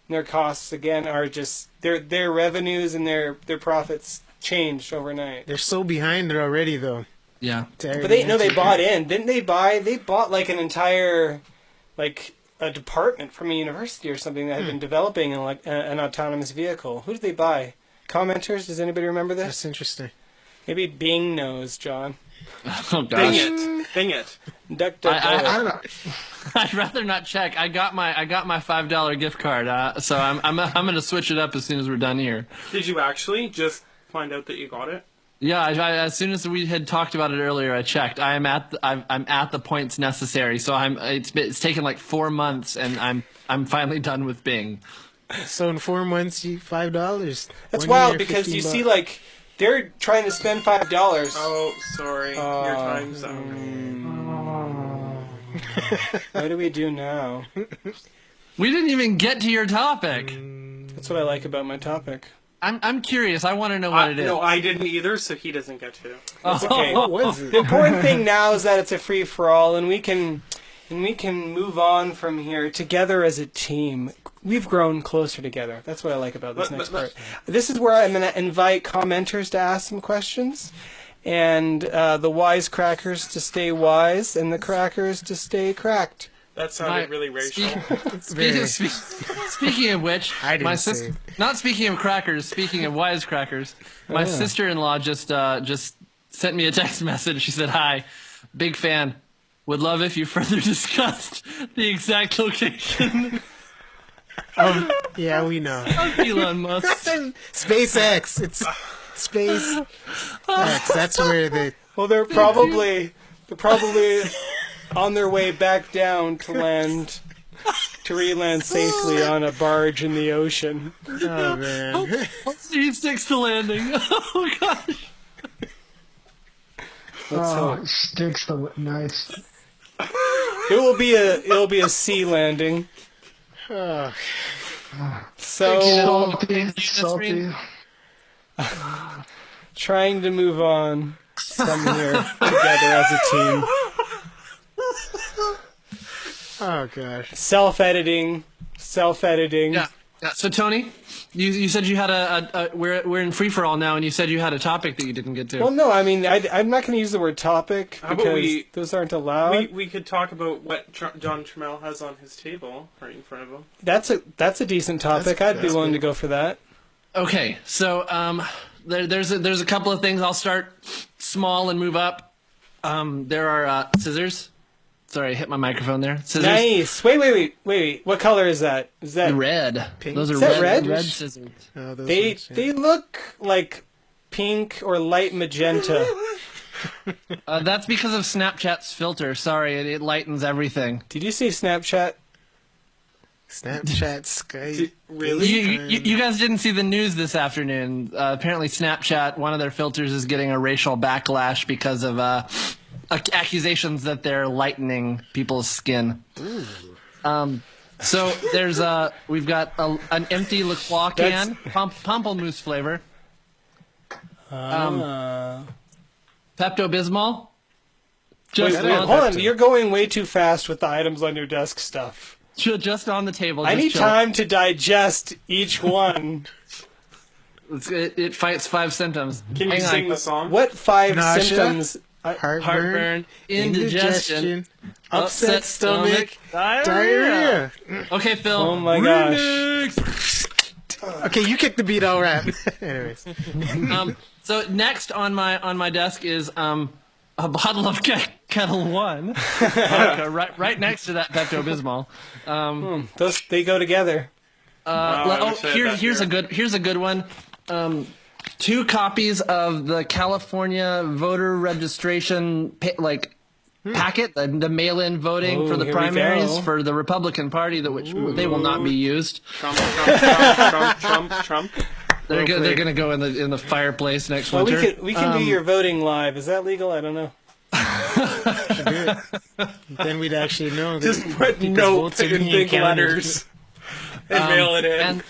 And their costs again are just their revenues and their profits changed overnight. They're so behind it already, though. Yeah. But they bought in, didn't they? They bought like an entire a department from a university or something that had been developing an autonomous vehicle. Who did they buy? Commenters? Does anybody remember this? That's interesting. Maybe Bing knows, John. Oh gosh. Dang it. Duck, I don't know. I'd rather not check. I got my $5 gift card, so I'm gonna switch it up as soon as we're done here. Did you actually just find out that you got it? Yeah, as soon as we had talked about it earlier, I checked. I'm at the points necessary, so it's taken like 4 months, and I'm finally done with Bing. So in 4 months, you $5. That's 1 wild year, because you $15. see they're trying to spend $5. Oh, sorry. Your time's up. What do we do now? We didn't even get to your topic. That's what I like about my topic. I'm curious. I want to know what it is. No, I didn't either, so he doesn't get to. It's okay. What was it? The important thing now is that it's a free for all, and we can move on from here together as a team. We've grown closer together. That's what I like about this next part. This is where I'm going to invite commenters to ask some questions, and the wisecrackers to stay wise, and the crackers to stay cracked. That sounded really racial. Speaking of which, I didn't say it. not speaking of crackers, speaking of wisecrackers, my sister-in-law just sent me a text message. She said, "Hi, big fan. Would love if you further discussed the exact location Yeah, we know. of Elon Musk." SpaceX. It's SpaceX. That's where the Well, they're probably on their way back down to re-land safely on a barge in the ocean. oh man. He sticks to landing. Oh gosh. It sticks the nice. It'll be a sea landing. Oh. So Salty. trying to move on from here together as a team. Oh gosh. Self-editing. Yeah. So Tony, you said you had we're in free for all now, and you said you had a topic that you didn't get to. Well, no, I mean I'm not going to use the word topic How about because those aren't allowed. We could talk about what John Trammell has on his table right in front of him. That's a decent topic. I'd be willing to go for that. Okay, so there's a couple of things. I'll start small and move up. There are scissors, Sorry, I hit my microphone there. Scissors. Nice. Wait. What color is that? Is that Red. Pink. Those are Is that red, red? scissors. Oh, those They ones, yeah. they look like pink or light magenta. That's because of Snapchat's filter. Sorry, it lightens everything. Did you say Snapchat? Snapchat, Skype. Really? You guys didn't see the news this afternoon. Apparently, Snapchat, one of their filters, is getting a racial backlash because of accusations that they're lightening people's skin. So there's we've got an empty La Croix can, Pamplemousse flavor. Pepto-Bismol. Wait, hold on. You're going way too fast with the items on your desk stuff. Just on the table. I just need chill. time to digest each one. It fights 5 symptoms. Can you Hang on. sing the song? What 5 Nausea? symptoms? Heartburn, indigestion, upset stomach, diarrhea. diarrhea. Okay, Phil. Oh my gosh. Remix. Okay, you kick the beat, I'll rap. Anyways. So next on my desk is a bottle of Kettle One, vodka, right next to that Pepto-Bismol. Those they go together. I wish I had that Here's a good one. 2 copies of the California voter registration packet, the mail-in voting for the here we primaries go. for the Republican Party, which they will not be used. Trump. They're going to go in the fireplace next Well, winter. we can do your voting live. Is that legal? I don't know. Then we'd actually know. That Just put people's note votes are in being big counted. letters and mail it in. And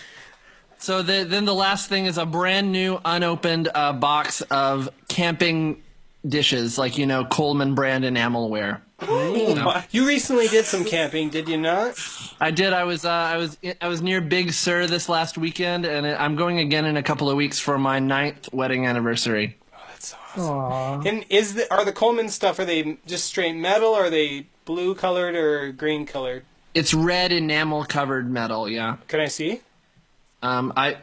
so then the last thing is a brand new unopened box of camping dishes, like Coleman brand enamelware. You recently did some camping, did you not? I did. I was near Big Sur this last weekend, and I'm going again in a couple of weeks for my 9th wedding anniversary. That's so awesome. And are the Coleman stuff? Are they just straight metal? Or are they blue colored or green colored? It's red enamel covered metal. Yeah. Can I see? My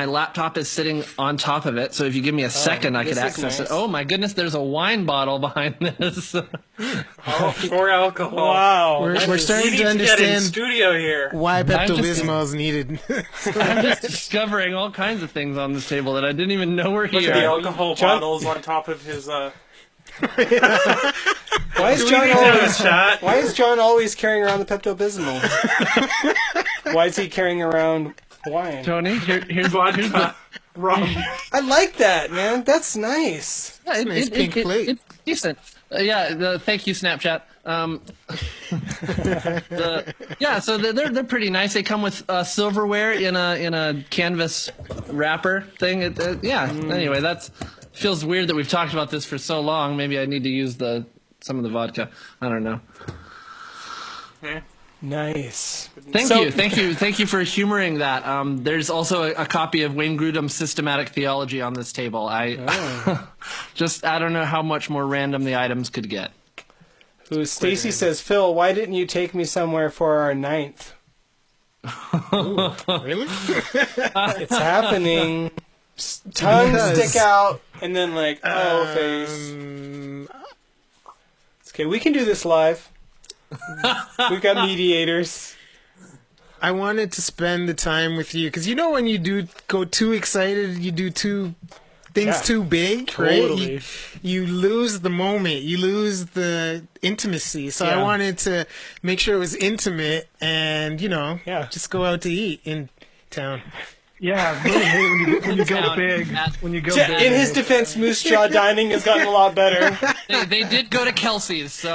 laptop is sitting on top of it, so if you give me a second, I could this is access nice. it. Oh my goodness, there's a wine bottle behind this. More alcohol. Wow. We're starting We to need to get in understand studio here. why just- Pepto-Bismol is needed. I'm just discovering all kinds of things on this table that I didn't even know were Look at the here. alcohol John- bottles on top of his. Why is Do we John need to have a always? chat? Why is John always carrying around the Pepto-Bismol? Why is he carrying around wine? Tony, here's the. Rum. I like that, man. That's nice. Yeah, Nice pink plate. It's decent. Thank you, Snapchat. So they're pretty nice. They come with silverware in a canvas wrapper thing. Anyway, that feels weird that we've talked about this for so long. Maybe I need to use some of the vodka. I don't know. Nice. Thank you for humoring that. There's also a copy of Wayne Grudem's Systematic Theology on this table. I don't know how much more random the items could get. Stacy says, Phil, why didn't you take me somewhere for our 9th? Really? It's happening. Tongues stick out, and then face. It's okay, we can do this live. We've got mediators. I wanted to spend the time with you because when you do go too excited, you do things too big, Totally. right? You lose the moment, you lose the intimacy. So I wanted to make sure it was intimate and just go out to eat in town. Yeah, really, when you go big, In his defense, Moose Jaw Dining has gotten a lot better. They did go to Kelsey's, so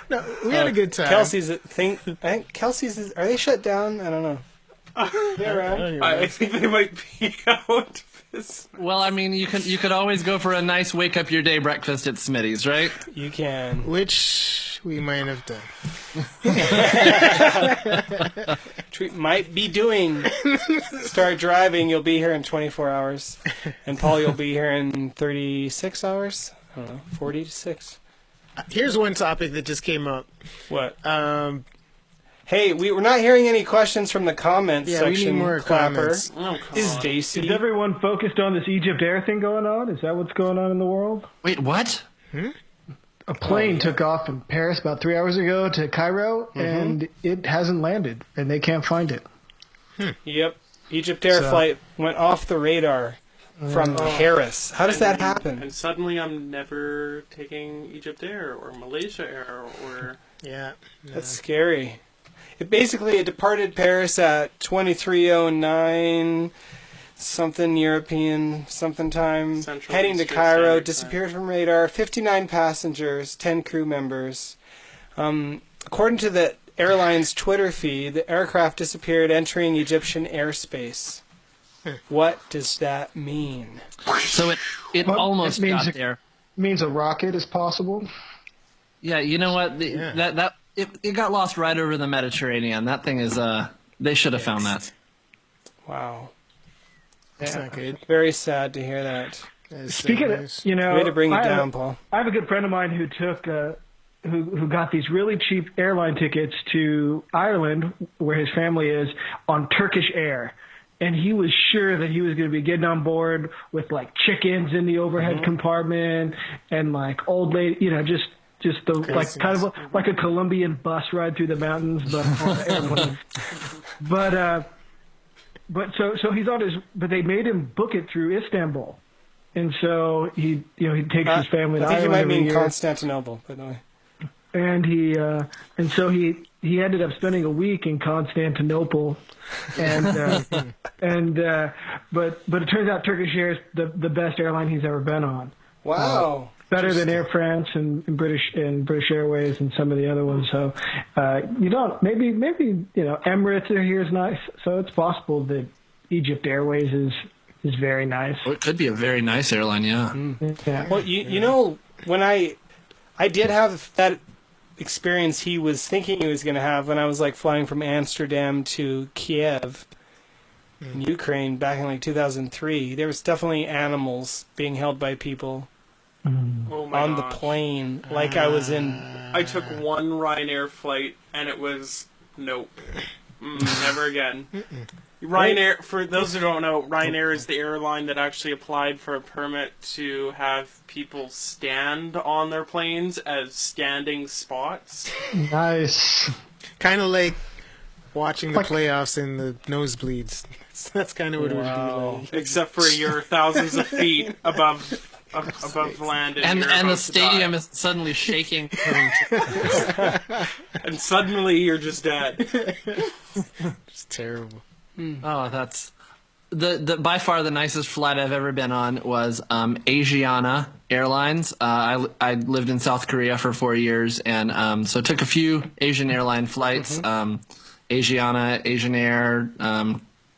No, we had a good time. Kelsey's I think Kelsey's are they shut down? I don't know. They're around. I think they might be out. well, I mean, you could always go for a nice wake up your day breakfast at Smitty's, right? You can. Which we might have done. Treat might be doing. Start driving. You'll be here in 24 hours, and Paul, you'll be here in 36 hours. I don't know, 46. Here's one topic that just came up. What? Hey, we're not hearing any questions from the comments Yeah, section. we need more Clapper. comments. Oh, come Is on. Stacy. everyone focused on this Egypt Air thing going on? Is that what's going on in the world? Wait, what? A plane took off from Paris about 3 hours ago to Cairo, and it hasn't landed, and they can't find it. Yep. Egypt Air flight went off the radar from Paris. How does that happen? And suddenly I'm never taking Egypt Air or Malaysia Air or... Yeah. That's scary. It departed Paris at 23:09 something European something time, Central heading to Eastern Cairo, Standard disappeared from radar, 59 passengers, 10 crew members. According to the airline's Twitter feed, the aircraft disappeared entering Egyptian airspace. What does that mean? So it Well, almost it means got there. Means a rocket is possible. Yeah, you know what? It got lost right over the Mediterranean. That thing is they should have found that. Wow. That's not good. Very sad to hear that. Speaking of, Way to bring it I have- down, Paul. I have a good friend of mine who took who got these really cheap airline tickets to Ireland, where his family is, on Turkish Air. And he was sure that he was going to be getting on board with like chickens in the overhead compartment and like old lady, just the like kind of like a Colombian bus ride through the mountains, but on an airplane. But so he's on his. But they made him book it through Istanbul, and so he takes his family to I think you Ireland might every mean year. Constantinople, but no. And so he ended up spending a week in Constantinople, and but it turns out Turkish Air is the best airline he's ever been on. Wow. Better than Air France and British Airways and some of the other ones. So maybe Emirates here is nice. So it's possible that Egypt Airways is very nice. Well, it could be a very nice airline, yeah. Yeah. Well, when I did have that experience he was thinking he was going to have when I was like flying from Amsterdam to Kiev in Ukraine back in like 2003. There was definitely animals being held by people Oh my on the gosh. plane, like I was in. I took one Ryanair flight and it was nope. Never again. Ryanair, for those who don't know, Ryanair is the airline that actually applied for a permit to have people stand on their planes as standing spots. Nice. Kind of like watching the playoffs in the nosebleeds. That's kind of what it would be like. Except for you're thousands of feet above land, And you're the about to stadium die. is suddenly shaking. And suddenly you're just dead. It's terrible. Oh, that's the by far the nicest flight I've ever been on was Asiana Airlines. I lived in South Korea for 4 years, and so took a few Asian airline flights. Asiana, Asian Air,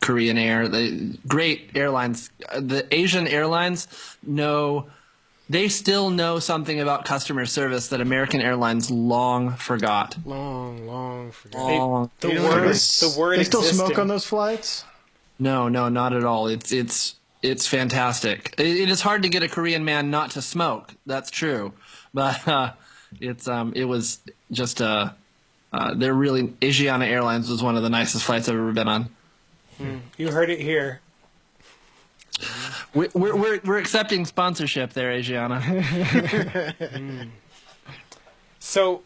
Korean Air, great airlines. The Asian airlines they still know something about customer service that American Airlines long forgot. Long forgot. Long. The word They still existing. smoke on those flights? No, not at all. It's fantastic. It is hard to get a Korean man not to smoke. That's true, but it was just they're really Asiana Airlines was one of the nicest flights I've ever been on. You heard it here. We're accepting sponsorship there, Asiana. So,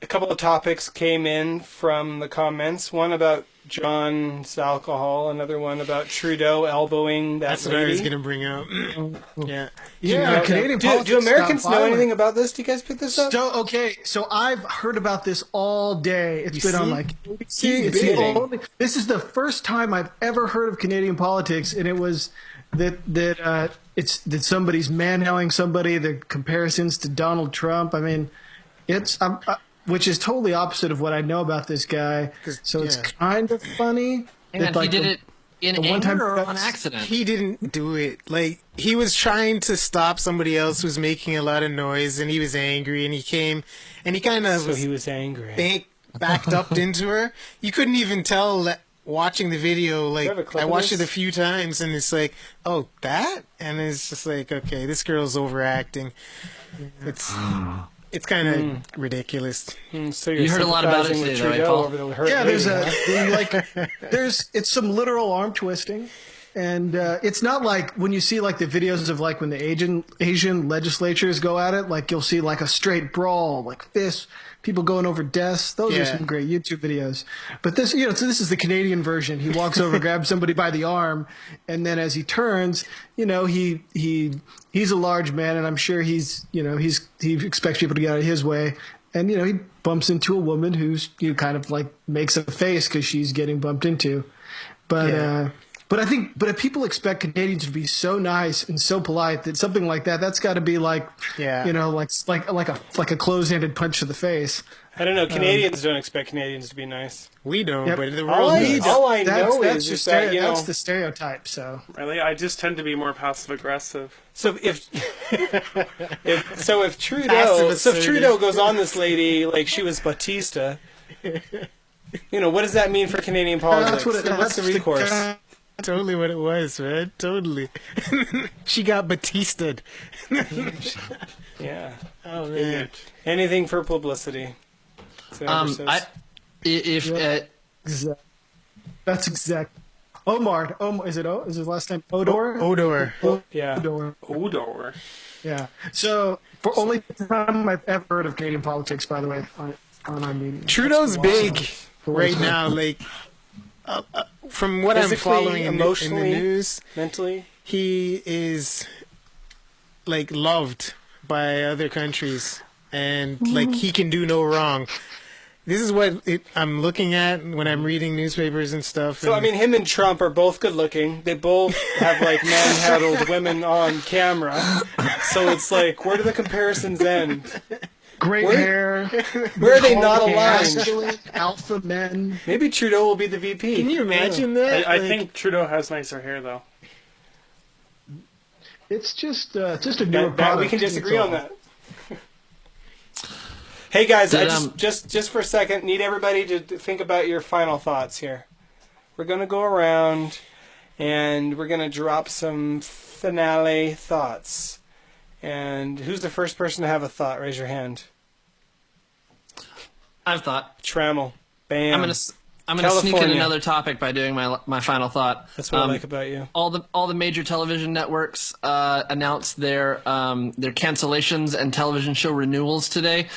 a couple of topics came in from the comments. One about John's alcohol, another one about Trudeau elbowing that That's what lady. I was going to bring up. Yeah. Yeah, Canadian politics do Americans got know violent. anything about this? Do you guys pick this up? So I've heard about this all day. It's been on see? like ABC. He's It's the bidding. only, this is the first time I've ever heard of Canadian politics, and it was that somebody's manhandling somebody. The comparisons to Donald Trump. I mean, which is totally opposite of what I know about this guy. So it's kind of funny. And that, like, he did it in the one time anger or on that's- accident. He didn't do it. Like, he was trying to stop somebody else who was making a lot of noise, and he was angry, and he came, and he kind of So he was angry. backed up into her. You couldn't even tell that watching the video. Do you have a Like, clip I of watched this? it a few times, and it's like, and it's just like, okay, this girl's overacting. It's It's kind of ridiculous. So you're You heard a lot about it sympathizing with today, though, right, Trudeau Paul? over the hurt Yeah, lady, it's some literal arm twisting, and it's not like when you see like the videos of like when the Asian legislatures go at it, like you'll see like a straight brawl, like fists, people going over desks. Those are some great YouTube videos. But this, so this is the Canadian version. He walks over, grabs somebody by the arm, and then as he turns, he's a large man, and I'm sure he expects people to get out of his way. And, he bumps into a woman who's kind of like makes a face because she's getting bumped into. But if people expect Canadians to be so nice and so polite that something like that's got to be like, like a closed-handed punch to the face. I don't know. Canadians don't expect Canadians to be nice. We don't, Yep. but the All world does. I know That's is that, that's the stereotype. So Really, I just tend to be more passive aggressive. So if Passive Trudeau goes on this lady like she was Batista, what does that mean for Canadian politics? What's the recourse? Totally what it was, man. Totally. She got Batista'd. Yeah. Oh, man. Anything for publicity. that's exact. Omar, is his last name Odor? Odor. Yeah. Odor. Yeah. So for only the time I've ever heard of Canadian politics, by the way, on our meeting. Trudeau's big right now. Like, from what I'm Physically, following in the emotionally, news, mentally. he is like loved by other countries, and like he can do no wrong. This is what I'm looking at when I'm reading newspapers and stuff. So, him and Trump are both good looking. They both have, manhandled women on camera. So it's like, where do the comparisons end? Great hair. Where are they not aligned? Masculine, alpha men. Maybe Trudeau will be the VP. Can you imagine that? I Like, think Trudeau has nicer hair, though. It's just a newer product. We can disagree that's on all. that. Hey guys, I Did, just for a second need everybody to think about your final thoughts here. We're gonna go around and we're gonna drop some finale thoughts. And who's the first person to have a thought? Raise your hand. I've thought. Trammell. Bam. I'm gonna sneak in California. another topic by doing my final thought. That's what I like about you. All the major television networks announced their cancellations and television show renewals today,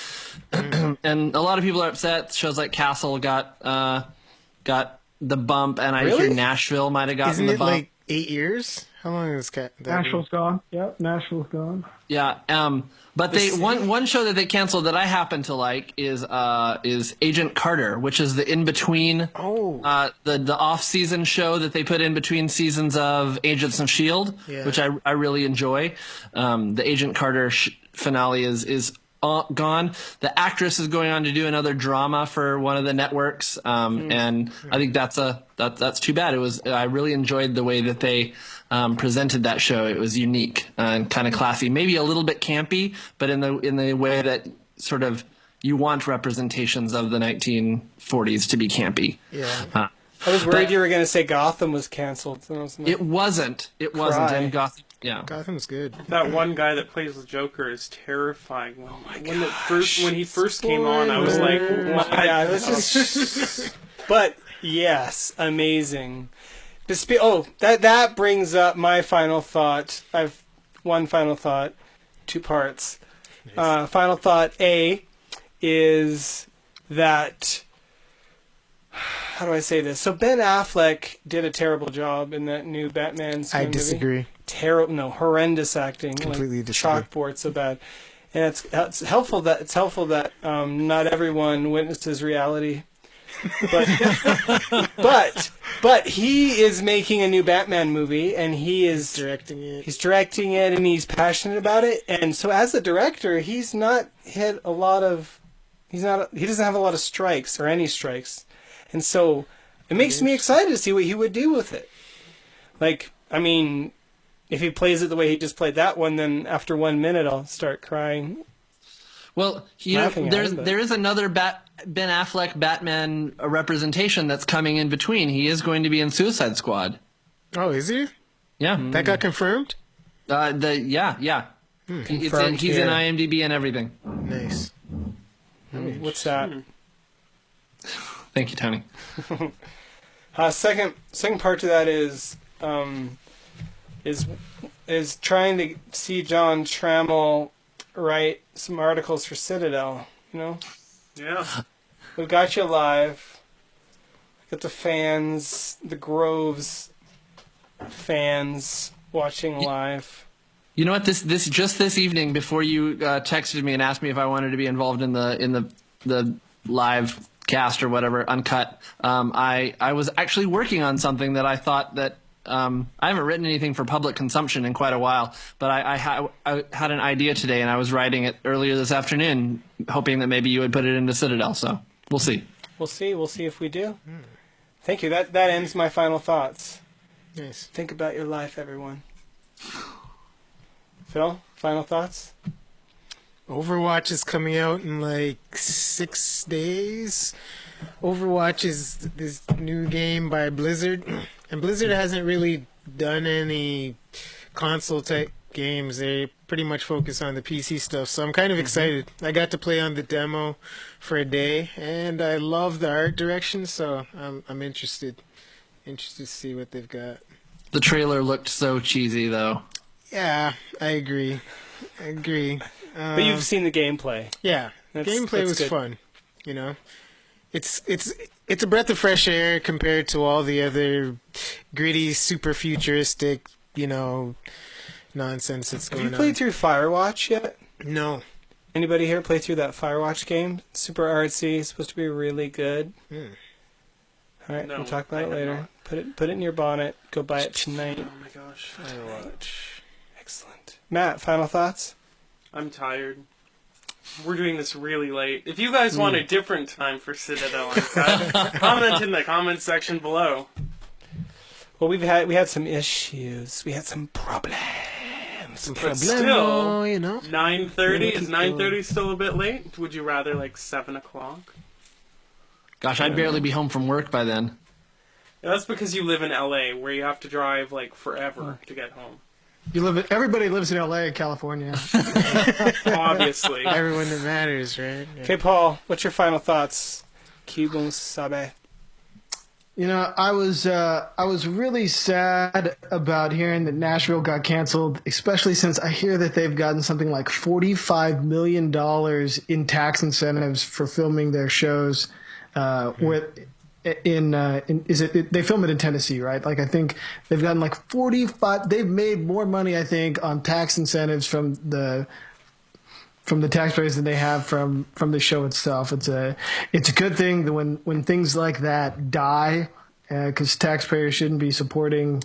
and a lot of people are upset. Shows like Castle got the bump, and I Really? hear Nashville might have gotten isn't the it bump. like 8 years? How long is that? Nashville's gone. Yep, Nashville's gone. Yeah, but one show that they canceled that I happen to like is Agent Carter, which is the in between the off season show that they put in between seasons of Agents of Shield, which I really enjoy. The Agent Carter finale is gone. The actress is going on to do another drama for one of the networks, and I think that's too bad. I really enjoyed the way that they presented that show. It was unique and kind of classy, maybe a little bit campy, but in the way that sort of you want representations of the 1940s to be campy. Yeah. I was worried you were going to say Gotham was canceled. It wasn't. Cry. And Gotham. Yeah. Gotham's good. That one guy that plays the Joker is terrifying. When he first came on, I was like, what? Yeah, this is. But yes, amazing. That brings up my final thought. I've one final thought, 2 parts. Final thought A is that. How do I say this? So Ben Affleck did a terrible job in that new Batman I movie. disagree. Horrendous acting. Completely disagree. Chalkboard, so bad. And it's helpful that not everyone witnesses reality. But he is making a new Batman movie, and he is Directing it. He's directing it, and he's passionate about it. And so, as a director, he doesn't have a lot of strikes or any strikes. And so, it makes me excited to see what he would do with it. If he plays it the way he just played that one, then after 1 minute, I'll start crying. Well, there is another Ben Affleck Batman representation that's coming in between. He is going to be in Suicide Squad. Oh, is he? Yeah. That got confirmed? Yeah. He's in IMDb and everything. Nice. What's that? Thank you, Tony. Second part to that is trying to see John Trammell write some articles for Citadel. You know, Yeah. we've got you live. Got the fans, the Groves fans watching live. You know what? This evening, before you texted me and asked me if I wanted to be involved in the live cast or whatever, uncut, I was actually working on something that I thought that I haven't written anything for public consumption in quite a while, but I had an idea today and I was writing it earlier this afternoon, hoping that maybe you would put it into Citadel. So we'll see. We'll see if we do. Thank you. That ends my final thoughts. Nice. Think about your life, everyone. Phil, final thoughts? Overwatch is coming out in like 6 days. Overwatch is this new game by Blizzard, and Blizzard hasn't really done any console type games. They pretty much focus on the PC stuff, so I'm kind of excited. I got to play on the demo for a day, and I love the art direction, so I'm interested to see what they've got. The trailer looked so cheesy, though. Yeah, I agree. But you've seen the gameplay. Yeah, gameplay that's was good. fun. You know, it's a breath of fresh air compared to all the other gritty, super futuristic, nonsense that's going Have on. you played through Firewatch yet? No. Anybody here play through that Firewatch game? Super artsy, supposed to be really good. All right, No, we'll talk about I it have later. not. Put it in your bonnet. Go buy it tonight. Oh my gosh. Firewatch. Excellent. Matt, final thoughts? I'm tired. We're doing this really late. If you guys want a different time for Citadel Uncut, comment in the comment section below. Well, we had some issues. We had some problems. But still, you know. 9:30 is 9:30 still a bit late? Would you rather like 7 o'clock? Gosh, I'd barely be home from work by then. Yeah, that's because you live in LA, where you have to drive like forever to get home. Everybody lives in LA and California. Obviously. Everyone that matters, right? Yeah. Okay, Paul, what's your final thoughts? Kibun Sabe. I was really sad about hearing that Nashville got canceled, especially since I hear that they've gotten something like $45 million in tax incentives for filming their shows. They film it in Tennessee, right? Like I think they've gotten like 45. They've made more money, I think, on tax incentives from the taxpayers than they have from the show itself. It's a good thing that when things like that die, because taxpayers shouldn't be supporting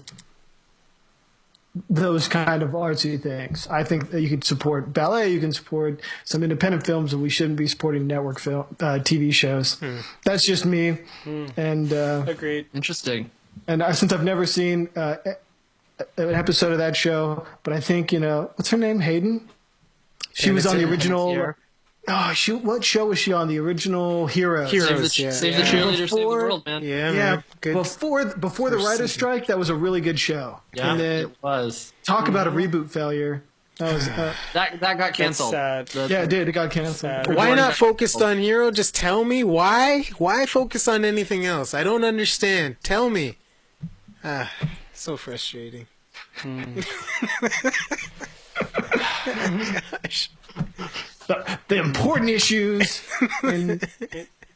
those kind of artsy things. I think that you can support ballet, you can support some independent films, and we shouldn't be supporting network TV shows. That's just me. And Agreed. Interesting. And since I've never seen an episode of that show, but I think what's her name? Hayden. She was on the original. What show was she on? The original Heroes. Save the cheerleader, save the world, man. Yeah, man. Good. Before the writer's strike, that was a really good show. Yeah, and then, it was. Talk about a reboot failure. That was That got canceled. That's sad. yeah, it did. It got canceled. Sad. Why not focused on Hero? Just tell me why. Why focus on anything else? I don't understand. Tell me. So frustrating. Gosh. The important issues.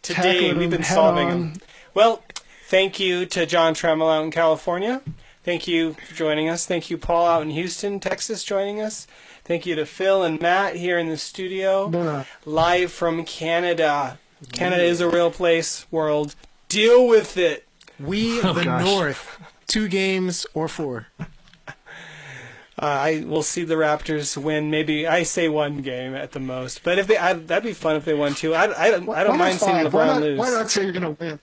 Today we've been solving them. Well, thank you to John Trammell out in California. Thank you for joining us. Thank you, Paul, out in Houston, Texas, joining us. Thank you to Phil and Matt here in the studio, live from Canada. Canada is a real place, world. Deal with it. We the North. 2 games or 4. I will see the Raptors win. Maybe I say 1 game at the most, but if that'd be fun if they won 2. I don't mind seeing LeBron lose. Why not say you're gonna win?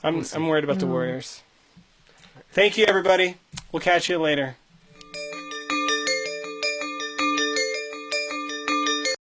I'm worried about the Warriors. Thank you, everybody. We'll catch you later.